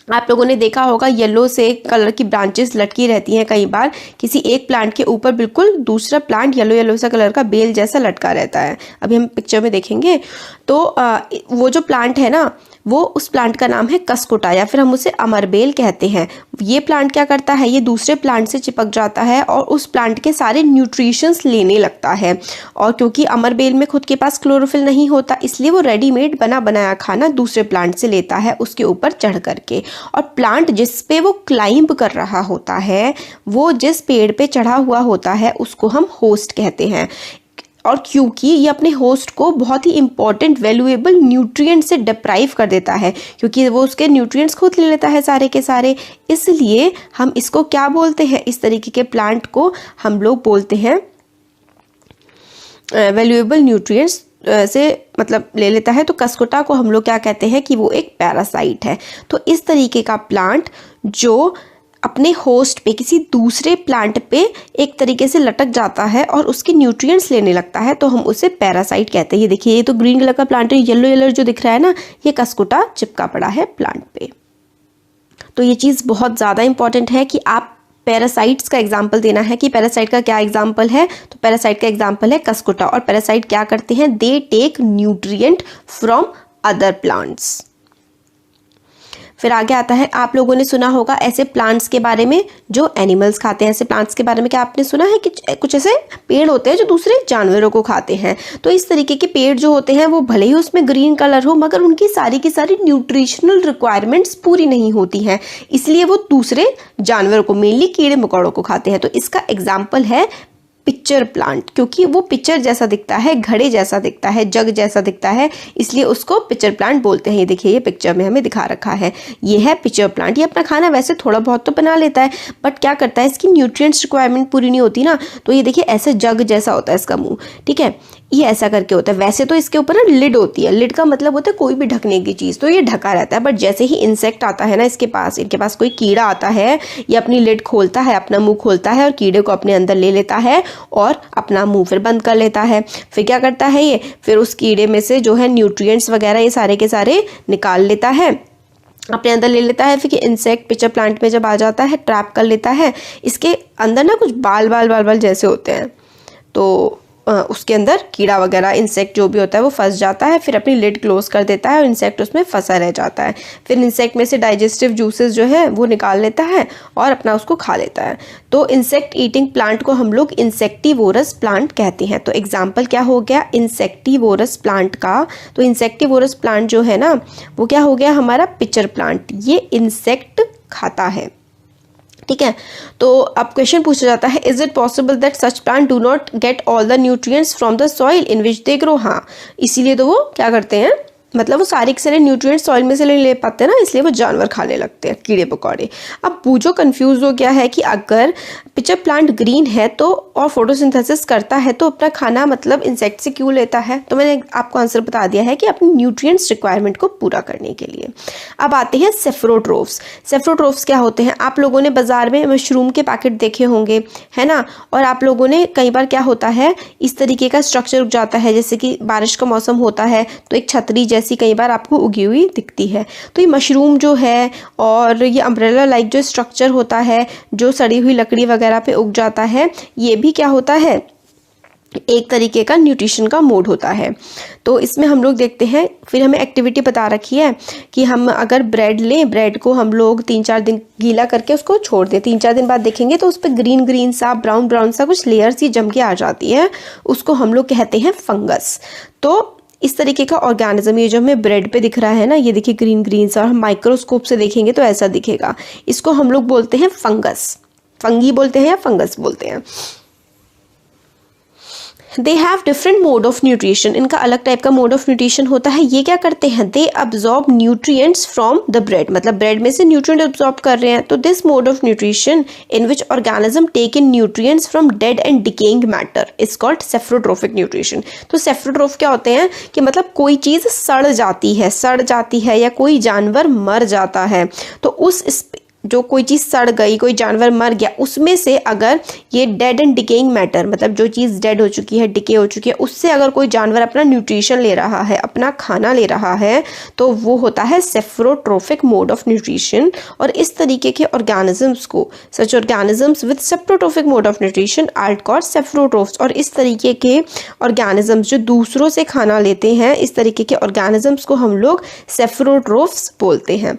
आप लोगों ने देखा होगा येलो से कलर की ब्रांचेस लटकी रहती हैं कई बार किसी एक प्लांट के ऊपर, बिल्कुल दूसरा प्लांट येलो येलो सा कलर का बेल जैसा लटका रहता है। अभी हम पिक्चर में देखेंगे तो वो जो प्लांट है ना, वो उस प्लांट का नाम है कसकुटा या फिर हम उसे अमरबेल कहते हैं। ये प्लांट क्या करता है, ये दूसरे प्लांट से चिपक जाता है और उस प्लांट के सारे न्यूट्रिशंस लेने लगता है। और क्योंकि अमरबेल में खुद के पास क्लोरोफिल नहीं होता, इसलिए वो रेडीमेड बना बनाया खाना दूसरे प्लांट से लेता है उसके ऊपर चढ़ करके। और प्लांट जिस पे वो क्लाइंब कर रहा होता है, वो जिस पेड़ पे चढ़ा हुआ होता है, उसको हम होस्ट कहते हैं। और क्योंकि ये अपने होस्ट को बहुत ही इंपॉर्टेंट वैल्यूएबल न्यूट्रिएंट से डिप्राइव कर देता है, क्योंकि वो उसके न्यूट्रिएंट्स खुद ले लेता है सारे के सारे, इसलिए हम इसको क्या बोलते हैं, इस तरीके के प्लांट को हम लोग बोलते हैं वैल्यूएबल न्यूट्रिएंट्स से मतलब ले लेता है। तो कसकुटा को हम लोग क्या कहते हैं कि वो एक पैरासाइट है। तो इस तरीके का प्लांट जो अपने होस्ट पे किसी दूसरे प्लांट पे एक तरीके से लटक जाता है और उसके न्यूट्रिएंट्स लेने लगता है, तो हम उसे पैरासाइट कहते हैं। ये देखिए, ये तो ग्रीन कलर का प्लांट है, येलो येलो जो दिख रहा है ना, ये कसकुटा चिपका पड़ा है प्लांट पे। तो ये चीज़ बहुत ज़्यादा इंपॉर्टेंट है कि आप पैरासाइट्स का एग्जाम्पल देना है कि पैरासाइट का क्या एग्जाम्पल है। तो पैरासाइट का एग्जाम्पल है कसकुटा। और पैरासाइट क्या करते हैं, they take nutrient from other plants. फिर आगे आता है, आप लोगों ने सुना होगा ऐसे प्लांट्स के बारे में जो एनिमल्स खाते हैं। ऐसे प्लांट्स के बारे में क्या आपने सुना है कि कुछ ऐसे पेड़ होते हैं जो दूसरे जानवरों को खाते हैं। तो इस तरीके के पेड़ जो होते हैं वो भले ही उसमें ग्रीन कलर हो, मगर उनकी सारी की सारी न्यूट्रिशनल रिक्वायरमेंट्स पूरी नहीं होती हैं, इसलिए वो दूसरे जानवरों को, मेनली कीड़े मकोड़ों को खाते हैं। तो इसका एग्जाम्पल है पिक्चर प्लांट, क्योंकि वो पिक्चर जैसा दिखता है, घड़े जैसा दिखता है, जग जैसा दिखता है, इसलिए उसको पिक्चर प्लांट बोलते हैं। ये देखिए, ये पिक्चर में हमें दिखा रखा है, ये है पिक्चर प्लांट। ये अपना खाना वैसे थोड़ा बहुत तो बना लेता है, बट क्या करता है, इसकी न्यूट्रिएंट्स रिक्वायरमेंट पूरी नहीं होती ना। तो ये देखिए, ऐसे जग जैसा होता है इसका मुंह, ठीक है, ये ऐसा करके होता है। वैसे तो इसके ऊपर ना लिड होती है, लिड का मतलब होता है कोई भी ढकने की चीज़, तो ये ढका रहता है। बट जैसे ही इंसेक्ट आता है ना इसके पास कोई कीड़ा आता है, ये अपनी लिड खोलता है, अपना मुंह खोलता है और कीड़े को अपने अंदर ले लेता है और अपना मुंह फिर बंद कर लेता है। फिर क्या करता है ये, फिर उस कीड़े में से जो है न्यूट्रिएंट्स वगैरह ये सारे के सारे निकाल लेता है, अपने अंदर ले लेता है। फिर इंसेक्ट पिक्चर प्लांट में जब आ जाता है, ट्रैप कर लेता है। इसके अंदर ना कुछ बाल बाल बाल बाल जैसे होते हैं, तो उसके अंदर कीड़ा वगैरह इंसेक्ट जो भी होता है वो फंस जाता है। फिर अपनी लिड क्लोज कर देता है और इंसेक्ट उसमें फंसा रह जाता है। फिर इंसेक्ट में से डाइजेस्टिव जूसेस जो है वो निकाल लेता है और अपना उसको खा लेता है। तो इंसेक्ट ईटिंग प्लांट को हम लोग इंसेक्टिवोरस प्लांट कहते हैं। तो एग्जाम्पल क्या हो गया इंसेक्टिवोरस प्लांट का। तो इंसेक्टिवोरस प्लांट जो है ना, वो क्या हो गया हमारा पिक्चर प्लांट, ये इंसेक्ट खाता है, ठीक है। तो अब क्वेश्चन पूछा जाता है, is it possible that such plant do not get all the nutrients from the soil in which they grow. हाँ, इसीलिए तो वो क्या करते हैं, मतलब वो सारे के सारे न्यूट्रिएंट्स सॉइल में से नहीं ले पाते ना, इसलिए वो जानवर खाने लगते हैं, कीड़े पकौड़े। अब बूझो कंफ्यूज हो गया है कि अगर पिक्चर प्लांट ग्रीन है तो और फोटोसिंथेसिस करता है तो अपना खाना मतलब इंसेक्ट से क्यों लेता है। तो मैंने आपको आंसर बता दिया है कि अपनी न्यूट्रिएंट्स रिक्वायरमेंट को पूरा करने के लिए। अब आते हैं सेफ्रोट्रोफ्स। सेफ्रोट्रोफ्स क्या होते हैं, आप लोगों ने बाजार में मशरूम के पैकेट देखे होंगे, है ना। और आप लोगों ने कई बार क्या होता है, इस तरीके का स्ट्रक्चर उग जाता है, जैसे कि बारिश का मौसम होता है तो एक छतरी जैसी कई बार आपको उगी हुई दिखती है। तो ये मशरूम जो है और ये अम्ब्रेला लाइक जो स्ट्रक्चर होता है जो सड़ी हुई लकड़ी वगैरह पे उग जाता है, ये भी क्या होता है, एक तरीके का न्यूट्रिशन का मोड होता है। तो इसमें हम लोग देखते हैं, फिर हमें एक्टिविटी बता रखी है कि हम अगर ब्रेड लें, ब्रेड को हम लोग 3-4 दिन गीला करके उसको छोड़ दें। 3-4 दिन बाद देखेंगे तो उस पर ग्रीन ग्रीन सा ब्राउन ब्राउन सा कुछ लेयर सी जम के आ जाती है, उसको हम लोग कहते हैं फंगस। तो इस तरीके का ऑर्गेनिज्म ये जो हमें ब्रेड पे दिख रहा है ना, ये देखिए ग्रीन ग्रीन सा, और हम माइक्रोस्कोप से देखेंगे तो ऐसा दिखेगा। इसको हम लोग बोलते हैं फंगस, फंगी बोलते हैं या फंगस बोलते हैं। They have different mode of nutrition, इनका अलग टाइप का मोड ऑफ न्यूट्रिशन होता है। ये क्या करते हैं, they absorb nutrients from the bread, मतलब ब्रेड में से न्यूट्रिएंट अब्जॉर्ब कर रहे हैं। तो this mode of nutrition in which organism take in nutrients from dead and decaying matter is called saprotrophic nutrition. तो सेफ्रोट्रोफ क्या होते हैं कि मतलब कोई चीज़ सड़ जाती है या कोई जानवर मर जाता है, तो उस जो कोई चीज़ सड़ गई, कोई जानवर मर गया, उसमें से अगर ये डेड एंड डिकेइंग मैटर, मतलब जो चीज़ डेड हो चुकी है, डिके हो चुकी है, उससे अगर कोई जानवर अपना न्यूट्रिशन ले रहा है, अपना खाना ले रहा है, तो वो होता है सेफ्रोट्रोफिक मोड ऑफ न्यूट्रिशन। और इस तरीके के ऑर्गेनिजम्स को, such organisms with saprotrophic mode of nutrition are called saprotrophs. और इस तरीके के ऑर्गेनिजम्स जो दूसरों से खाना लेते हैं, इस तरीके के ऑर्गेनिजम्स को हम लोग सेफ्रोट्रोफ्स बोलते हैं।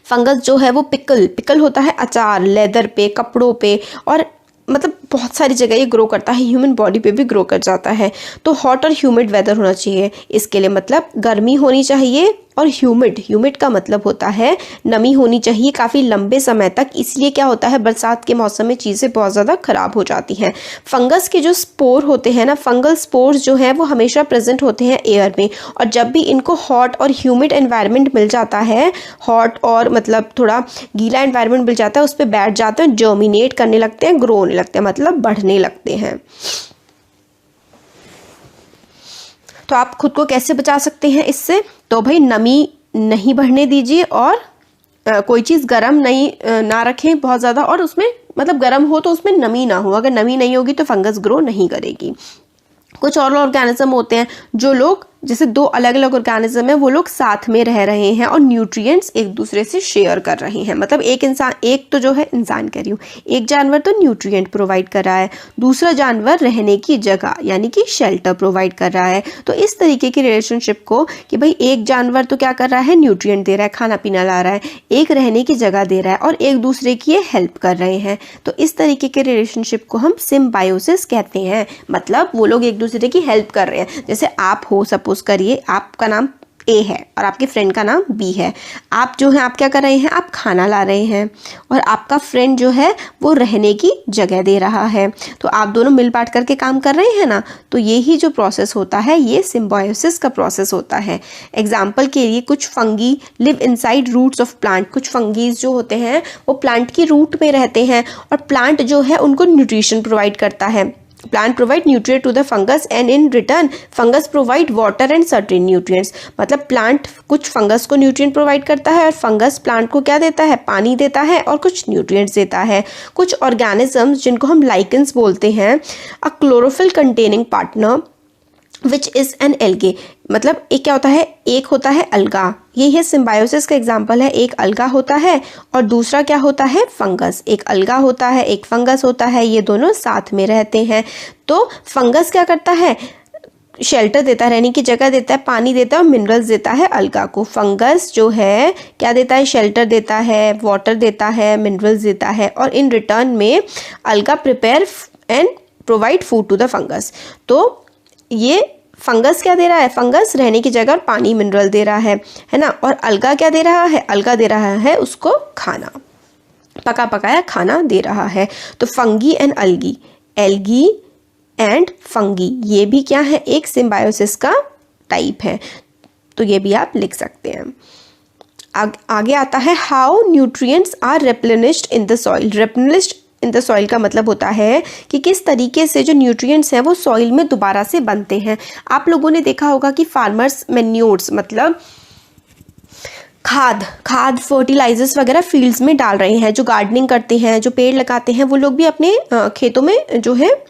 फंगस जो है वो पिकल होता है अचार, लेदर पे, कपड़ों पे, और मतलब बहुत सारी जगह ये ग्रो करता है, ह्यूमन बॉडी पे भी ग्रो कर जाता है। तो हॉट और ह्यूमिड वेदर होना चाहिए इसके लिए, मतलब गर्मी होनी चाहिए, और ह्यूमिड का मतलब होता है नमी होनी चाहिए काफ़ी लंबे समय तक। इसलिए क्या होता है, बरसात के मौसम में चीज़ें बहुत ज़्यादा ख़राब हो जाती हैं। फंगस के जो स्पोर होते हैं ना, फंगल स्पोर्स जो हैं वो हमेशा प्रेजेंट होते हैं एयर में, और जब भी इनको हॉट और ह्यूमिड एनवायरनमेंट मिल जाता है, हॉट और मतलब थोड़ा गीला एनवायरनमेंट मिल जाता है, उस पर बैठ जाते हैं, जर्मिनेट करने लगते हैं, ग्रो होने लगते हैं, मतलब बढ़ने लगते हैं। तो आप खुद को कैसे बचा सकते हैं इससे? तो भाई नमी नहीं बढ़ने दीजिए, और कोई चीज़ गर्म नहीं ना रखें बहुत ज़्यादा, और उसमें मतलब गर्म हो तो उसमें नमी ना हो। अगर नमी नहीं होगी तो फंगस ग्रो नहीं करेगी। कुछ और ऑर्गेनिज्म होते हैं जो लोग, जैसे दो अलग अलग ऑर्गेनिज्म है, वो लोग साथ में रह रहे हैं और न्यूट्रिएंट्स एक दूसरे से शेयर कर रहे हैं। मतलब एक तो जो है इंसान कह रही हूँ, एक जानवर तो न्यूट्रिएंट प्रोवाइड कर रहा है, दूसरा जानवर रहने की जगह यानी कि शेल्टर प्रोवाइड कर रहा है। तो इस तरीके की रिलेशनशिप को कि भाई एक जानवर तो क्या कर रहा है, न्यूट्रिएंट दे रहा है, खाना पीना ला रहा है, एक रहने की जगह दे रहा है, और एक दूसरे की ये हेल्प कर रहे हैं। तो इस तरीके के रिलेशनशिप को हम सिम्बायोसिस कहते हैं। मतलब वो लोग एक दूसरे की हेल्प कर रहे हैं। जैसे आप हो, सपोज करिए आपका नाम ए है और आपके फ्रेंड का नाम बी है। आप जो है, आप क्या कर रहे हैं, आप खाना ला रहे हैं, और आपका फ्रेंड जो है वो रहने की जगह दे रहा है। तो आप दोनों मिल बांट करके काम कर रहे हैं ना। तो यही जो प्रोसेस होता है, ये सिम्बायोसिस का प्रोसेस होता है। एग्जाम्पल के लिए, कुछ fungi live inside roots of plant. कुछ फंगीज जो होते हैं वो प्लांट की रूट में रहते हैं, और प्लांट जो है उनको न्यूट्रिशन प्रोवाइड करता है। Plant provide nutrient to the fungus and in return fungus provide water and certain nutrients। मतलब प्लांट कुछ फंगस को न्यूट्रिएंट प्रोवाइड करता है, और फंगस प्लांट को क्या देता है, पानी देता है और कुछ न्यूट्रिएंट्स देता है। कुछ ऑर्गेनिजम्स जिनको हम लाइकेंस बोलते हैं, अ chlorophyll containing partner which is an algae. मतलब एक क्या होता है, एक होता है अलगा, ये है सिम्बायोसिस का एग्जाम्पल है। एक अलगा होता है और दूसरा क्या होता है, फंगस। एक अलगा होता है, एक फंगस होता है, ये दोनों साथ में रहते हैं। तो फंगस क्या करता है, शेल्टर देता है, रहने की जगह देता है, पानी देता है और मिनरल्स देता है अलगा को। फंगस जो है क्या देता है, शेल्टर देता है, वाटर देता है, मिनरल्स देता है, और इन रिटर्न में algae prepare and provide food to the fungus. तो ये फंगस क्या दे रहा है, फंगस रहने की जगह और पानी मिनरल दे रहा है ना। और अलगा क्या दे रहा है, अलगा दे रहा है उसको खाना, पका पकाया खाना दे रहा है। तो fungi and algae, algae and fungi, ये भी क्या है, एक सिम्बायोसिस का टाइप है। तो ये भी आप लिख सकते हैं। आगे आता है how nutrients are replenished in the soil. Replenished in the soil का मतलब होता है कि किस तरीके से जो न्यूट्रिएंट्स हैं वो सॉइल में दोबारा से बनते हैं। आप लोगों ने देखा होगा कि फार्मर्स मैन्योर्स, मतलब खाद फर्टिलाइजर्स वगैरह फील्ड्स में डाल रहे हैं। जो गार्डनिंग करते हैं, जो पेड़ लगाते हैं, वो लोग भी अपने खेतों में जो है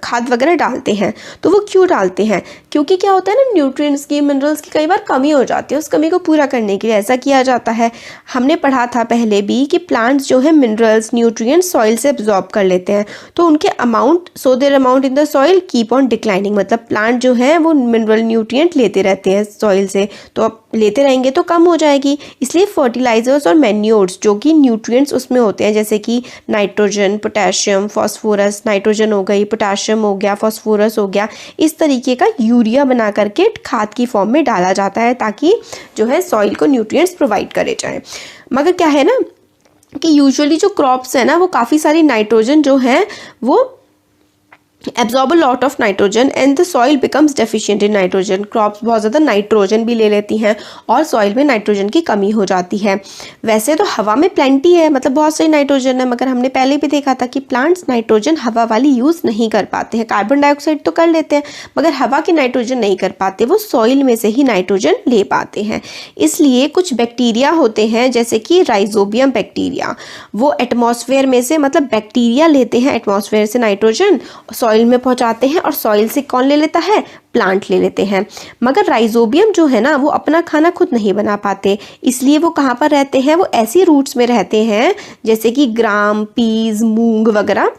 खाद वगैरह डालते हैं। तो वो क्यों डालते हैं, क्योंकि क्या होता है ना, न्यूट्रिएंट्स की, मिनरल्स की कई बार कमी हो जाती है। उस कमी को पूरा करने के लिए ऐसा किया जाता है। हमने पढ़ा था पहले भी कि प्लांट्स जो है मिनरल्स, न्यूट्रिएंट्स सॉइल से एब्जॉर्ब कर लेते हैं, तो उनके amount, so their amount in the soil keep on declining. मतलब प्लांट जो है वो मिनरल न्यूट्रिएंट लेते रहते हैं सॉइल से, तो अब लेते रहेंगे तो कम हो जाएगी। इसलिए फर्टिलाइजर्स और मैन्योर्स जो कि न्यूट्रिएंट्स उसमें होते हैं, जैसे कि नाइट्रोजन, पोटेशियम, फॉस्फोरस, नाइट्रोजन हो गई, पोटेशियम हो गया, फॉस्फोरस हो गया, इस तरीके का यूरिया बना करके खाद की फॉर्म में डाला जाता है, ताकि जो है सॉइल को न्यूट्रिएंट्स प्रोवाइड करे जाएं। मगर क्या है ना कि यूजुअली जो क्रॉप्स है ना, वो काफ़ी सारी नाइट्रोजन जो है वो absorb a lot of nitrogen and the soil becomes deficient in nitrogen. Crops बहुत ज़्यादा नाइट्रोजन भी ले लेती हैं और सॉइल में नाइट्रोजन की कमी हो जाती है। वैसे तो हवा में प्लेंटी है, मतलब बहुत सही नाइट्रोजन है, मगर हमने पहले भी देखा था कि प्लांट्स नाइट्रोजन हवा वाली यूज़ नहीं कर पाते हैं। कार्बन डाइऑक्साइड तो कर लेते हैं मगर हवा की नाइट्रोजन नहीं कर पाते, वो सॉइल में से ही नाइट्रोजन ले पाते हैं। इसलिए कुछ बैक्टीरिया होते हैं जैसे कि राइजोबियम बैक्टीरिया, वो एटमॉस्फेयर में से, मतलब बैक्टीरिया लेते हैं एटमॉस्फेयर से नाइट्रोजन, सॉइल में पहुंचाते हैं और सॉइल से कौन ले लेता है, प्लांट ले लेते हैं। मगर राइजोबियम जो है ना वो अपना खाना खुद नहीं बना पाते, इसलिए वो कहाँ पर रहते हैं, वो ऐसी रूट्स में रहते हैं जैसे कि ग्राम, पीज, मूंग वगैरह,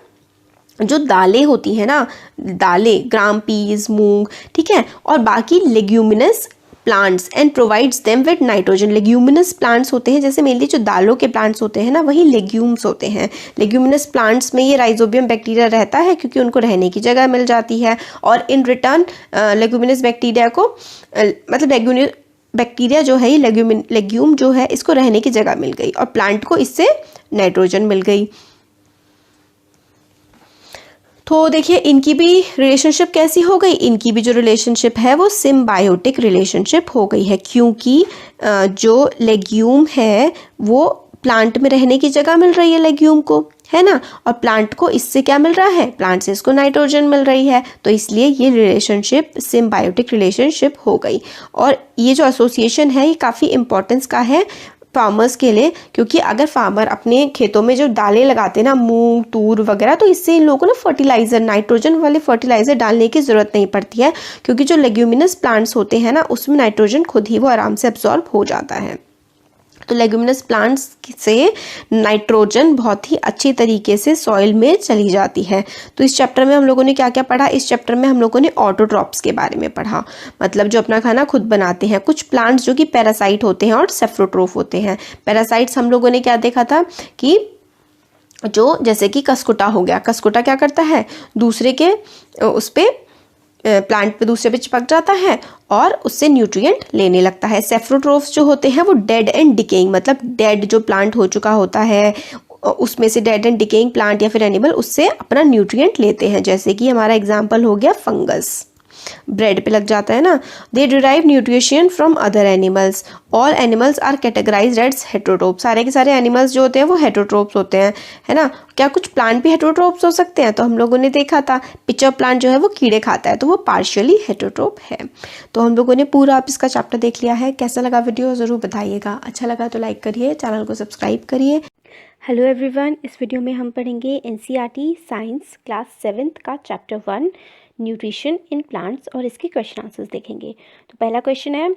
जो दालें होती हैं ना, दालें, ग्राम, पीज, मूंग, ठीक है, और बाकी leguminous plants and provides them with nitrogen. Leguminous plants होते हैं, जैसे मेनली जो दालों के प्लांट्स होते हैं ना वही लेग्यूम्स होते हैं। लेग्यूमिनस प्लांट्स में ये राइजोबियम बैक्टीरिया रहता है क्योंकि उनको रहने की जगह मिल जाती है, और इन रिटर्न लेग्यूमिनस बैक्टीरिया को मतलब बैक्टीरिया जो है ये लेग्यूम जो है इसको रहने की जगह मिल गई और प्लांट को इससे नाइट्रोजन मिल गई। तो देखिए इनकी भी रिलेशनशिप कैसी हो गई, इनकी भी जो रिलेशनशिप है वो सिम्बायोटिक रिलेशनशिप हो गई है, क्योंकि जो लेग्यूम है वो प्लांट में रहने की जगह मिल रही है लेग्यूम को, है ना, और प्लांट को इससे क्या मिल रहा है, प्लांट से इसको नाइट्रोजन मिल रही है, तो इसलिए ये रिलेशनशिप सिम्बायोटिक रिलेशनशिप हो गई। और ये जो एसोसिएशन है ये काफ़ी इंपॉर्टेंस का है फार्मर्स के लिए, क्योंकि अगर फार्मर अपने खेतों में जो दालें लगाते हैं ना, मूंग, तूर वगैरह, तो इससे इन लोगों को ना फर्टिलाइजर, नाइट्रोजन वाले फर्टिलाइजर डालने की ज़रूरत नहीं पड़ती है, क्योंकि जो लेग्यूमिनस प्लांट्स होते हैं ना उसमें नाइट्रोजन खुद ही वो आराम से एब्जॉर्ब हो जाता है। तो लेग्यूमिनस प्लांट्स से नाइट्रोजन बहुत ही अच्छी तरीके से सॉइल में चली जाती है। तो इस चैप्टर में हम लोगों ने क्या क्या पढ़ा, इस चैप्टर में हम लोगों ने ऑटोट्रॉप्स के बारे में पढ़ा, मतलब जो अपना खाना खुद बनाते हैं। कुछ प्लांट्स जो कि पैरासाइट होते हैं और सेफ्रोट्रोफ होते हैं। पैरासाइट्स हम लोगों ने क्या देखा था कि जो जैसे कि कसकुटा हो गया, कसकुटा क्या करता है, दूसरे के उस पर प्लांट पे दूसरे पे चिपक जाता है और उससे न्यूट्रिएंट लेने लगता है। सेफ्रोट्रोफ्स जो होते हैं वो डेड एंड डिकेइंग, मतलब डेड जो प्लांट हो चुका होता है उसमें से डेड एंड डिकेइंग प्लांट या फिर एनिमल उससे अपना न्यूट्रिएंट लेते हैं, जैसे कि हमारा एग्जांपल हो गया फंगस, ब्रेड पे लग जाता है ना। They derive nutrition from other animals, all animals are categorized as heterotroph. सारे के सारे एनिमल्स जो होते हैं वो हेटरोट्रोप्स होते हैं, है ना। क्या कुछ प्लांट भी हेटरोट्रोप्स हो सकते हैं, तो हम लोगों ने देखा था पिचर प्लांट जो है वो कीड़े खाता है, तो वो पार्शियली हेटरोट्रोप है। तो हम लोगों ने पूरा आप इसका चैप्टर देख लिया है। कैसा लगा वीडियो ज़रूर बताइएगा, अच्छा लगा तो लाइक करिए, चैनल को सब्सक्राइब करिए। हेलो एवरीवन, इस वीडियो में हम पढ़ेंगे एनसीईआरटी साइंस क्लास 7th का चैप्टर 1 न्यूट्रिशन इन प्लांट्स और इसके क्वेश्चन आंसर्स देखेंगे। तो पहला क्वेश्चन है,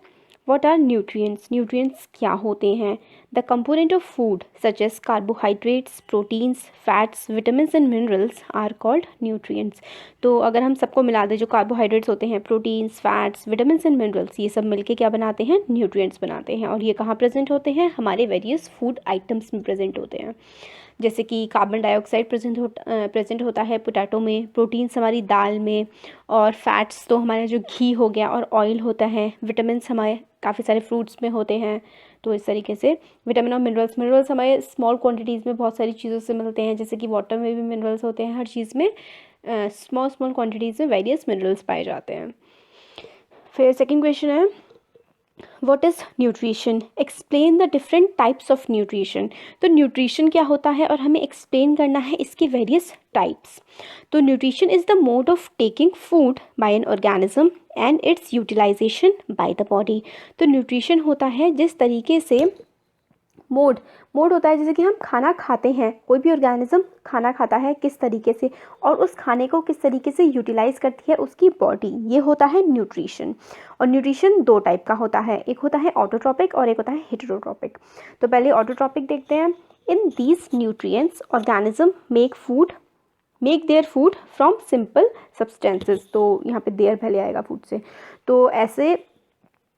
व्हाट आर न्यूट्रिएंट्स। न्यूट्रिएंट्स क्या होते हैं। The component of food such as carbohydrates, proteins, fats, vitamins and minerals are called nutrients. तो अगर हम सबको मिला दें, जो कार्बोहाइड्रेट्स होते हैं, proteins, fats, vitamins and minerals, ये सब मिलके क्या बनाते हैं, न्यूट्रिएंट्स बनाते हैं। और ये कहाँ प्रेजेंट होते हैं, हमारे वेरियस फूड आइटम्स में प्रेजेंट होते हैं, जैसे कि कार्बन डाइऑक्साइड प्रेजेंट होता है पोटैटो में, प्रोटीन्स हमारी दाल में, और फैट्स तो हमारा जो घी हो गया और ऑयल होता है, विटामिन्स हमारे काफ़ी सारे फ्रूट्स में होते हैं। तो इस तरीके से विटामिन और मिनरल्स हमारे स्मॉल क्वांटिटीज़ में बहुत सारी चीज़ों से मिलते हैं, जैसे कि वाटर में भी मिनरल्स होते हैं, हर चीज़ में स्मॉल क्वांटिटीज़ में वेरियस मिनरल्स पाए जाते हैं। फिर सेकेंड क्वेश्चन है, what is nutrition, explain the different types of nutrition. तो न्यूट्रिशन क्या होता है और हमें एक्सप्लेन करना है इसके वेरियस टाइप्स। तो nutrition is the mode of taking food by an organism and its utilization by the body. तो न्यूट्रिशन होता है जिस तरीके से मोड होता है, जैसे कि हम खाना खाते हैं, कोई भी ऑर्गेनिज्म खाना खाता है किस तरीके से और उस खाने को किस तरीके से यूटिलाइज करती है उसकी बॉडी, ये होता है न्यूट्रिशन। और न्यूट्रिशन दो टाइप का होता है, एक होता है ऑटोट्रॉपिक और एक होता है हेटेरोट्रॉपिक। तो पहले ऑटोट्रॉपिक देखते हैं। In these nutrients organism make their food from simple substances. तो यहाँ पे देयर पहले आएगा फूड से। तो ऐसे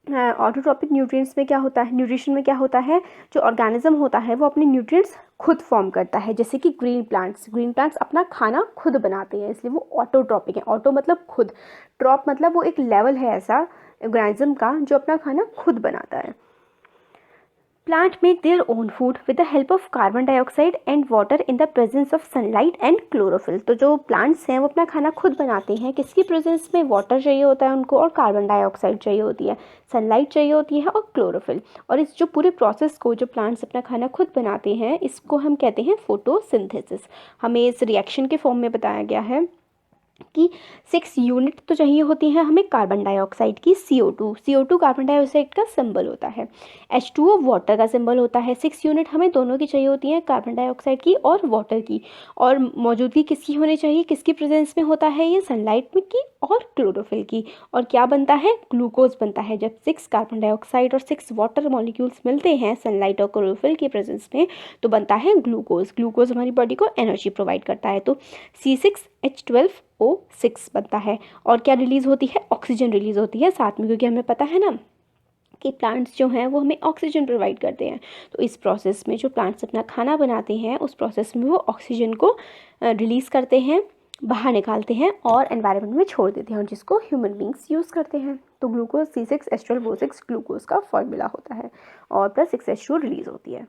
ऑटोट्रॉपिक न्यूट्रिएंट्स में क्या होता है, न्यूट्रिशन में क्या होता है, जो ऑर्गेनिज्म होता है वो अपने न्यूट्रिएंट्स खुद फॉर्म करता है, जैसे कि ग्रीन प्लांट्स अपना खाना खुद बनाते हैं, इसलिए वो ऑटोट्रॉपिक है। ऑटो मतलब खुद, ट्रॉप मतलब वो एक लेवल है ऐसा ऑर्गेनिज्म का जो अपना खाना खुद बनाता है। Plant make their own food with the help of carbon dioxide and water in the presence of sunlight and chlorophyll. तो जो plants हैं वो अपना खाना खुद बनाते हैं, किसकी प्रेजेंस में? वाटर चाहिए होता है उनको और कार्बन डाइऑक्साइड चाहिए होती है, सनलाइट चाहिए होती है और क्लोरोफिल। और इस जो पूरे प्रोसेस को जो प्लांट्स अपना खाना खुद बनाते हैं इसको हम कहते हैं फोटोसिंथेसिस। हमें इस रिएक्शन के फॉर्म में बताया गया है कि 6 यूनिट तो चाहिए होती हैं हमें कार्बन डाइऑक्साइड की, CO2 कार्बन डाइऑक्साइड का सिंबल होता है, H2O वाटर का सिंबल होता है। 6 यूनिट हमें दोनों की चाहिए होती हैं, कार्बन डाइऑक्साइड की और वाटर की। और मौजूदगी किसकी होनी चाहिए, किसकी प्रेजेंस में होता है ये? सनलाइट में की और क्लोरोफिल की। और क्या बनता है? ग्लूकोज बनता है। जब 6 कार्बन डाइऑक्साइड और 6 वाटर मॉलिक्यूल्स मिलते हैं सनलाइट और क्लोरोफिल की प्रेजेंस में तो बनता है ग्लूकोज। ग्लूकोज हमारी बॉडी को एनर्जी प्रोवाइड करता है। तो C6H12O6 बनता है। और क्या रिलीज़ होती है? ऑक्सीजन रिलीज़ होती है साथ में, क्योंकि हमें पता है ना कि प्लांट्स जो हैं वो हमें ऑक्सीजन प्रोवाइड करते हैं। तो इस प्रोसेस में जो प्लांट्स अपना खाना बनाते हैं उस प्रोसेस में वो ऑक्सीजन को रिलीज़ करते हैं, बाहर निकालते हैं और एनवायरनमेंट में छोड़ देते हैं, और जिसको ह्यूमन बींग्स यूज़ करते हैं। तो ग्लूकोज C6H12O6 ग्लूकोज का फॉर्मूला होता है और प्लस 6H2 रिलीज़ होती है।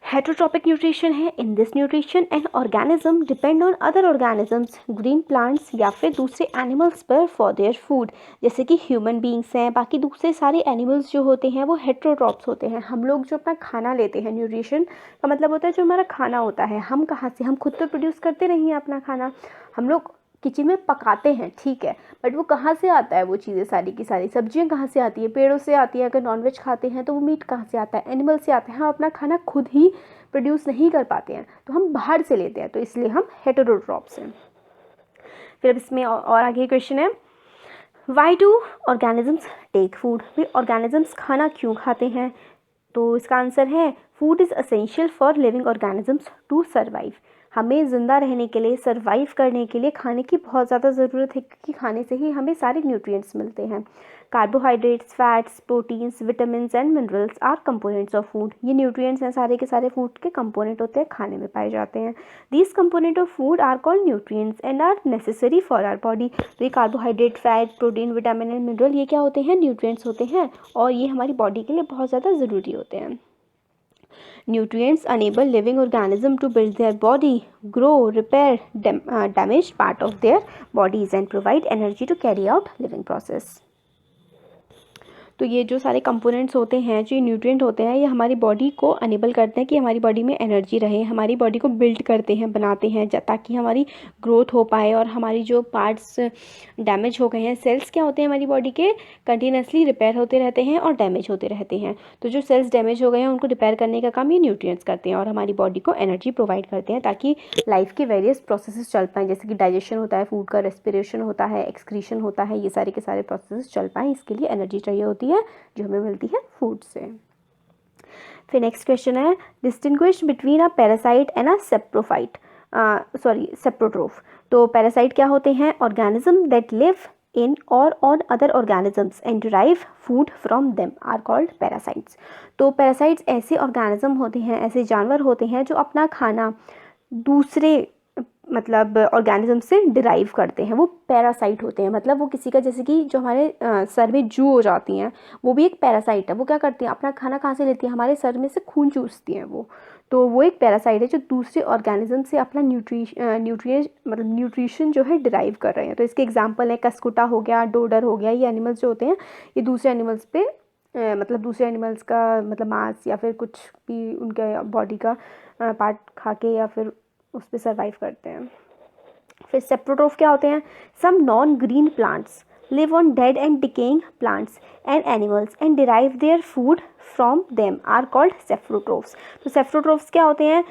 हेटरोट्रॉपिक न्यूट्रिशन है। In this nutrition an organism depend on other organisms, green plants या फिर दूसरे एनिमल्स पर फॉर देयर फूड। जैसे कि ह्यूमन बींग्स हैं, बाकी दूसरे सारे एनिमल्स जो होते हैं वो हेटरोट्रॉप्स होते हैं। हम लोग जो अपना खाना लेते हैं, न्यूट्रिशन का मतलब होता है जो हमारा खाना होता है, हम कहाँ से? हम खुद तो प्रोड्यूस करते नहीं हैं अपना खाना, हम लोग किचन में पकाते हैं, ठीक है, बट वो कहाँ से आता है? वो चीज़ें सारी की सारी सब्जियां कहाँ से आती है? पेड़ों से आती है। अगर नॉनवेज खाते हैं तो वो मीट कहाँ से आता है? एनिमल से आता है। हम अपना खाना खुद ही प्रोड्यूस नहीं कर पाते हैं तो हम बाहर से लेते हैं, तो इसलिए हम हेटेरोट्रॉप्स हैं। फिर अब इसमें और आगे क्वेश्चन है, why do organisms take food? भाई ऑर्गेनिजम्स खाना क्यों खाते हैं? तो इसका आंसर है food is essential for living organisms to survive. हमें ज़िंदा रहने के लिए, सर्वाइव करने के लिए खाने की बहुत ज़्यादा ज़रूरत है, क्योंकि खाने से ही हमें सारे न्यूट्रिएंट्स मिलते हैं। Carbohydrates, fats, proteins, vitamins and minerals are components of food. ये न्यूट्रिएंट्स हैं, सारे के सारे फूड के कंपोनेंट होते हैं, खाने में पाए जाते हैं। These component of food are called nutrients and are necessary for our body. तो ये carbohydrate, fat, protein, vitamin and mineral ये क्या होते हैं? न्यूट्रिएंट्स होते हैं, और ये हमारी बॉडी के लिए बहुत ज़्यादा ज़रूरी होते हैं। Nutrients enable living organism to build their body, grow, repair damaged part of their bodies and provide energy to carry out living process. तो ये जो सारे कंपोनेंट्स होते हैं, जो न्यूट्रिएंट होते हैं, ये हमारी बॉडी को अनेबल करते हैं कि हमारी बॉडी में एनर्जी रहे, हमारी बॉडी को बिल्ड करते हैं, बनाते हैं, ताकि हमारी ग्रोथ हो पाए और हमारी जो पार्ट्स डैमेज हो गए हैं, सेल्स क्या होते हैं हमारी बॉडी के, कंटिन्यूसली रिपेयर होते रहते हैं और डैमेज होते रहते हैं। तो जो सेल्स डैमेज हो गए हैं उनको रिपेयर करने का काम ये न्यूट्रिएंट्स करते हैं और हमारी बॉडी को एनर्जी प्रोवाइड करते हैं, ताकि लाइफ के वेरियस प्रोसेसेस चल पाएँ, जैसे कि डाइजेशन होता है फूड का, रेस्पिरेशन होता है, एक्सक्रीशन होता है, ये सारे के सारे प्रोसेसेस चल पाएँ, इसके लिए एनर्जी चाहिए होती है जो हमें मिलती है फूड से। फिर नेक्स्ट क्वेश्चन है, distinguish between a parasite and a saprotroph. तो पैरासाइट क्या होते हैं? Organism that live in or on other organisms and derive food from them are called parasites. तो पैरासाइट्स ऐसे ऑर्गेनिज्म होते हैं, ऐसे जानवर होते हैं जो अपना खाना दूसरे मतलब ऑर्गेनिज्म से डिराइव करते हैं, वो पैरासाइट होते हैं। मतलब वो किसी का, जैसे कि जो हमारे सर में जू हो जाती हैं, वो भी एक पैरासाइट है। वो क्या करती हैं? अपना खाना कहाँ से लेती है? हमारे सर में से खून चूसती हैं वो। तो वो एक पैरासाइट है जो दूसरे ऑर्गेनिज्म से अपना न्यूट्रिशन जो है डिराइव कर रहे हैं। तो इसके एग्जाम्पल है कस्कुटा हो गया, डोडर हो गया। ये एनिमल्स जो होते हैं ये दूसरे एनिमल्स पे मतलब दूसरे एनिमल्स का मतलब मांस या फिर कुछ भी उनके बॉडी का पार्ट खा के या फिर उस पर सर्वाइव करते हैं। फिर सेप्रोट्रोफ क्या होते हैं? Some non green plants live on dead and decaying plants and animals and derive their food from them are called saprotrophs. तो सेप्रोट्रोफ्स क्या होते हैं?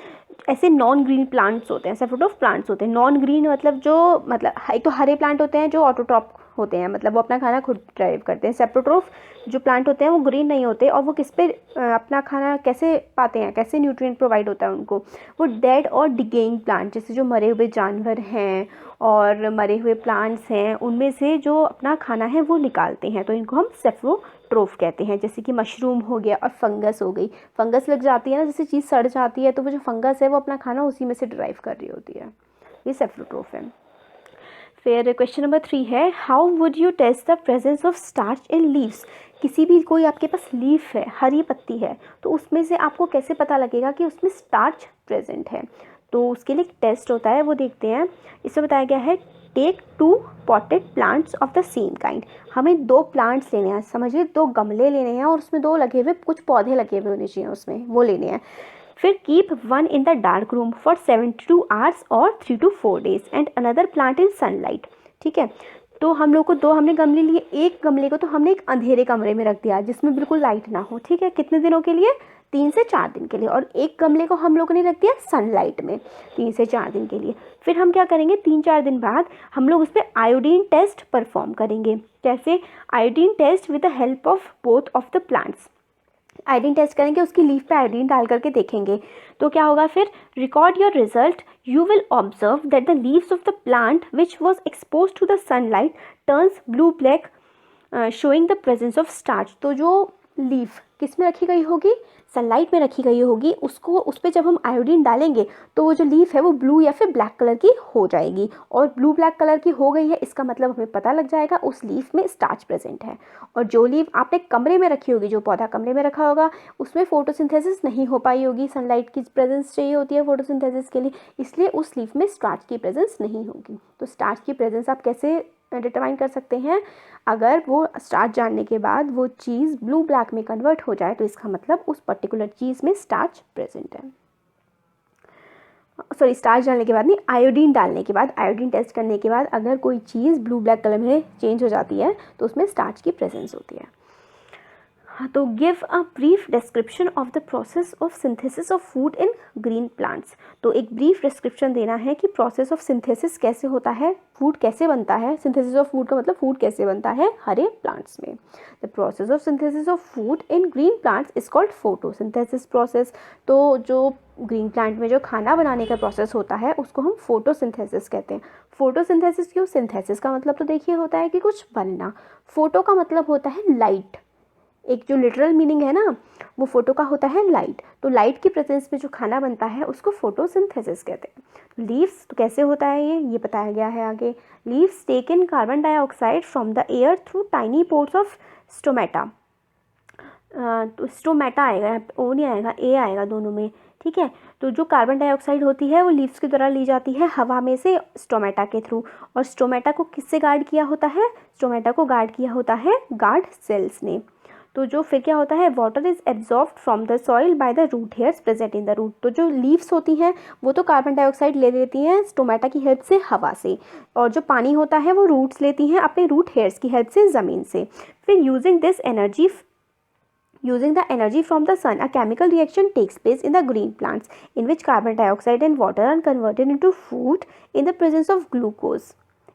ऐसे नॉन ग्रीन प्लांट्स होते हैं, सेप्रोट्रोफ प्लांट्स होते हैं। नॉन ग्रीन मतलब जो मतलब एक तो हरे प्लांट होते हैं जो ऑटोट्रॉप होते हैं, मतलब वो अपना खाना खुद ड्राइव करते हैं। सेप्रोट्रोफ जो प्लांट होते हैं वो ग्रीन नहीं होते, और वो किस पे अपना खाना कैसे पाते हैं, कैसे न्यूट्रिएंट प्रोवाइड होता है उनको? वो डेड और डिकेइंग प्लांट, जैसे जो मरे हुए जानवर हैं और मरे हुए प्लांट्स हैं, उनमें से जो अपना खाना है वो निकालते हैं, तो इनको हम सेप्रोट्रोफ कहते हैं। जैसे कि मशरूम हो गया और फंगस हो गई। फंगस लग जाती है ना, जैसे चीज़ सड़ जाती है, तो वो जो फंगस है वो अपना खाना उसी में से ड्राइव कर रही होती है, ये सेप्रोट्रोफ है। फिर क्वेश्चन नंबर 3 है, how would you test the presence of starch in leaves. किसी भी कोई आपके पास लीफ है, हरी पत्ती है, तो उसमें से आपको कैसे पता लगेगा कि उसमें स्टार्च प्रेजेंट है। तो उसके लिए एक टेस्ट होता है, वो देखते हैं। इसमें बताया गया है, take 2 potted plants of the same kind. हमें 2 प्लांट्स लेने हैं, समझिए 2 गमले लेने हैं और उसमें 2 लगे हुए कुछ पौधे लगे हुए होने चाहिए उसमें, वो लेने हैं। फिर keep one in the dark room for 72 hours और 3 to 4 days and another plant in sunlight. ठीक है, तो हम लोग को 2 हमने गमले लिए, एक गमले को तो हमने एक अंधेरे कमरे में रख दिया जिसमें बिल्कुल लाइट ना हो। ठीक है, कितने दिनों के लिए, 3 से 4 दिन के लिए। और एक गमले को हम लोगों ने रख दिया सनलाइट में 3 से 4 दिन के लिए। फिर हम क्या करेंगे, 3-4 दिन बाद हम लोग उस पर आयोडीन टेस्ट परफॉर्म करेंगे। कैसे, iodine test with the help of both of the plants. Iodine test करेंगे, उसकी लीफ पे आयोडीन डाल करके देखेंगे तो क्या होगा। फिर record your result, you will observe that the leaves of the plant which was expose to the sunlight turns blue black showing the presence of starch. तो जो लीफ किस में रखी गई होगी, सनलाइट में रखी गई होगी, उसको उस पर जब हम आयोडीन डालेंगे तो वो जो लीफ है वो ब्लू या फिर ब्लैक कलर की हो जाएगी। और ब्लू ब्लैक कलर की हो गई है, इसका मतलब हमें पता लग जाएगा उस लीफ में स्टार्च प्रेजेंट है। और जो लीफ आपने कमरे में रखी होगी, जो पौधा कमरे में रखा होगा, उसमें फोटोसिंथेसिस नहीं हो पाई होगी, सनलाइट की प्रेजेंस चाहिए होती है फोटोसिंथेसिस के लिए, इसलिए उस लीफ में स्टार्च की प्रेजेंस नहीं होगी। तो स्टार्च की प्रेजेंस आप कैसे डिटरमाइन कर सकते हैं, अगर वो स्टार्च जानने के बाद वो चीज़ ब्लू ब्लैक में कन्वर्ट हो जाए तो इसका मतलब उस पर्टिकुलर चीज़ में स्टार्च प्रेजेंट है। सॉरी, स्टार्च डालने के बाद नहीं, आयोडीन डालने के बाद, आयोडीन टेस्ट करने के बाद अगर कोई चीज़ ब्लू ब्लैक कलर में चेंज हो जाती है तो उसमें स्टार्च की प्रेजेंस होती है। हाँ, तो give a brief description of the process of synthesis of food in green plants. तो एक ब्रीफ डिस्क्रिप्शन देना है कि प्रोसेस ऑफ सिंथेसिस कैसे होता है, फूड कैसे बनता है। सिंथेसिस ऑफ फूड का मतलब फूड कैसे बनता है हरे प्लांट्स में। The process of synthesis of food in green plants is called photosynthesis process. तो जो ग्रीन प्लांट में जो खाना बनाने का प्रोसेस होता है उसको हम फोटोसिंथेसिस कहते हैं। फोटोसिंथेसिस क्यों, सिंथेसिस का मतलब तो देखिए होता है कि कुछ बनना, फोटो का मतलब होता है लाइट। एक जो लिटरल मीनिंग है ना, वो फोटो का होता है लाइट। तो लाइट की प्रेजेंस में जो खाना बनता है उसको फोटोसिंथेसिस कहते हैं। लीव्स तो कैसे होता है ये बताया गया है आगे। Leaves take in carbon dioxide from the air through tiny pores of stomata. तो स्टोमेटा आएगा, ओ नहीं आएगा, ए आएगा दोनों में। ठीक है, तो जो कार्बन डाइऑक्साइड होती है वो लीव्स के द्वारा ली जाती है हवा में से स्टोमेटा के थ्रू। और स्टोमेटा को किससे गार्ड किया होता है, स्टोमेटा को गार्ड किया होता है गार्ड सेल्स ने। तो जो फिर क्या होता है, water is absorbed from the soil by the root hairs present in the root. तो जो लीव्स होती हैं वो तो कार्बन डाइऑक्साइड ले लेती हैं स्टोमेटा की हेल्प से हवा से, और जो पानी होता है वो रूट्स लेती हैं अपने रूट हेयर्स की हेल्प से ज़मीन से। फिर using the energy from the sun, a chemical reaction takes place in the green plants in which carbon dioxide and water are converted into food in the presence of glucose,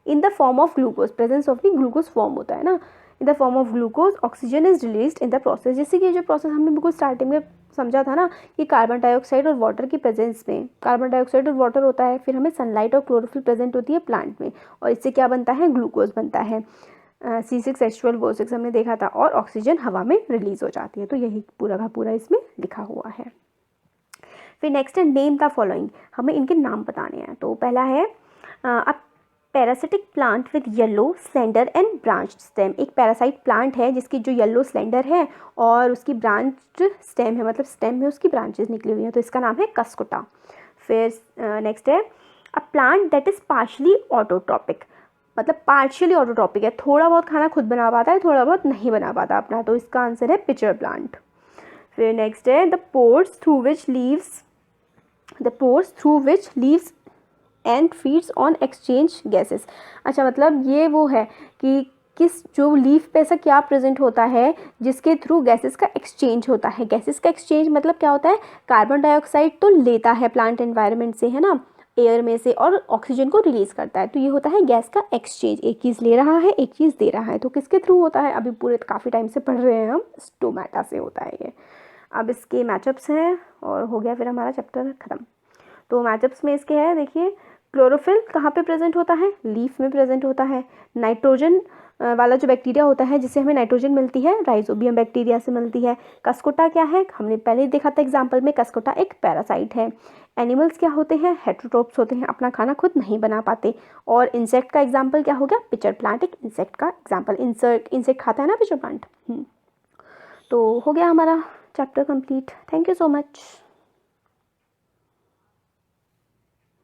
in the form of glucose, presence of the glucose form होता है ना, in the form of glucose, oxygen is released in the process। जैसे कि जो process हमने बिल्कुल starting में समझा था ना कि कार्बन डाइऑक्साइड और वाटर की प्रेजेंस में, कार्बन डाइऑक्साइड और वाटर होता है, फिर हमें सनलाइट और क्लोरोफिल प्रेजेंट होती है प्लांट में, और इससे क्या बनता है, ग्लूकोज बनता है, C6H12O6 हमने देखा था, और ऑक्सीजन हवा में रिलीज हो जाती है। तो यही पूरा का पूरा इसमें लिखा हुआ है। फिर नेक्स्ट है नेम द फॉलोइंग, हमें इनके नाम बताने हैं। तो पहला है a parasitic plant with yellow slender and branch stem. एक पैरासाइट प्लांट है जिसकी जो येलो स्लेंडर है और उसकी ब्रांच स्टेम है, मतलब स्टेम में उसकी ब्रांचेस निकली हुई हैं, तो इसका नाम है कस्कुटा। फिर नेक्स्ट है a plant that is partially autotrophic, मतलब पार्शियली ऑटोट्रॉपिक है, थोड़ा बहुत खाना खुद बना पाता है, थोड़ा बहुत नहीं बना पाता अपना, तो इसका आंसर है पिचर प्लांट। फिर नेक्स्ट है the pores through which leaves and feeds on exchange gases. अच्छा, मतलब ये वो है कि किस जो लीफ पे ऐसा क्या प्रेजेंट होता है जिसके थ्रू गैसेस का एक्सचेंज होता है। गैसेस का एक्सचेंज मतलब क्या होता है, कार्बन डाइऑक्साइड तो लेता है प्लांट एनवायरनमेंट से, है ना, एयर में से, और ऑक्सीजन को रिलीज करता है, तो ये होता है गैस का एक्सचेंज। एक चीज़ ले रहा है, एक चीज़ दे रहा है, तो किसके थ्रू होता है, अभी पूरे काफ़ी टाइम से पढ़ रहे हैं हम, स्टोमेटा से होता है ये। अब इसके मैचअप्स हैं और हो गया फिर हमारा चैप्टर ख़त्म। तो मैचअप्स में इसके है, देखिए क्लोरोफिल कहाँ पे प्रेजेंट होता है, लीफ में प्रेजेंट होता है। नाइट्रोजन वाला जो बैक्टीरिया होता है जिससे हमें नाइट्रोजन मिलती है, राइजोबियम बैक्टीरिया से मिलती है। कस्कुटा क्या है, हमने पहले देखा था एग्जाम्पल में, कस्कुटा एक पैरासाइट है। एनिमल्स क्या होते हैं, हेटेरोट्रोप्स होते हैं, अपना खाना खुद नहीं बना पाते। और इंसेक्ट का एग्जाम्पल क्या हो गया, पिचर प्लांट एक इंसेक्ट का एग्जाम्पल, इंसेक्ट खाता है ना पिचर प्लांट। तो हो गया हमारा chapter complete. Thank you so much.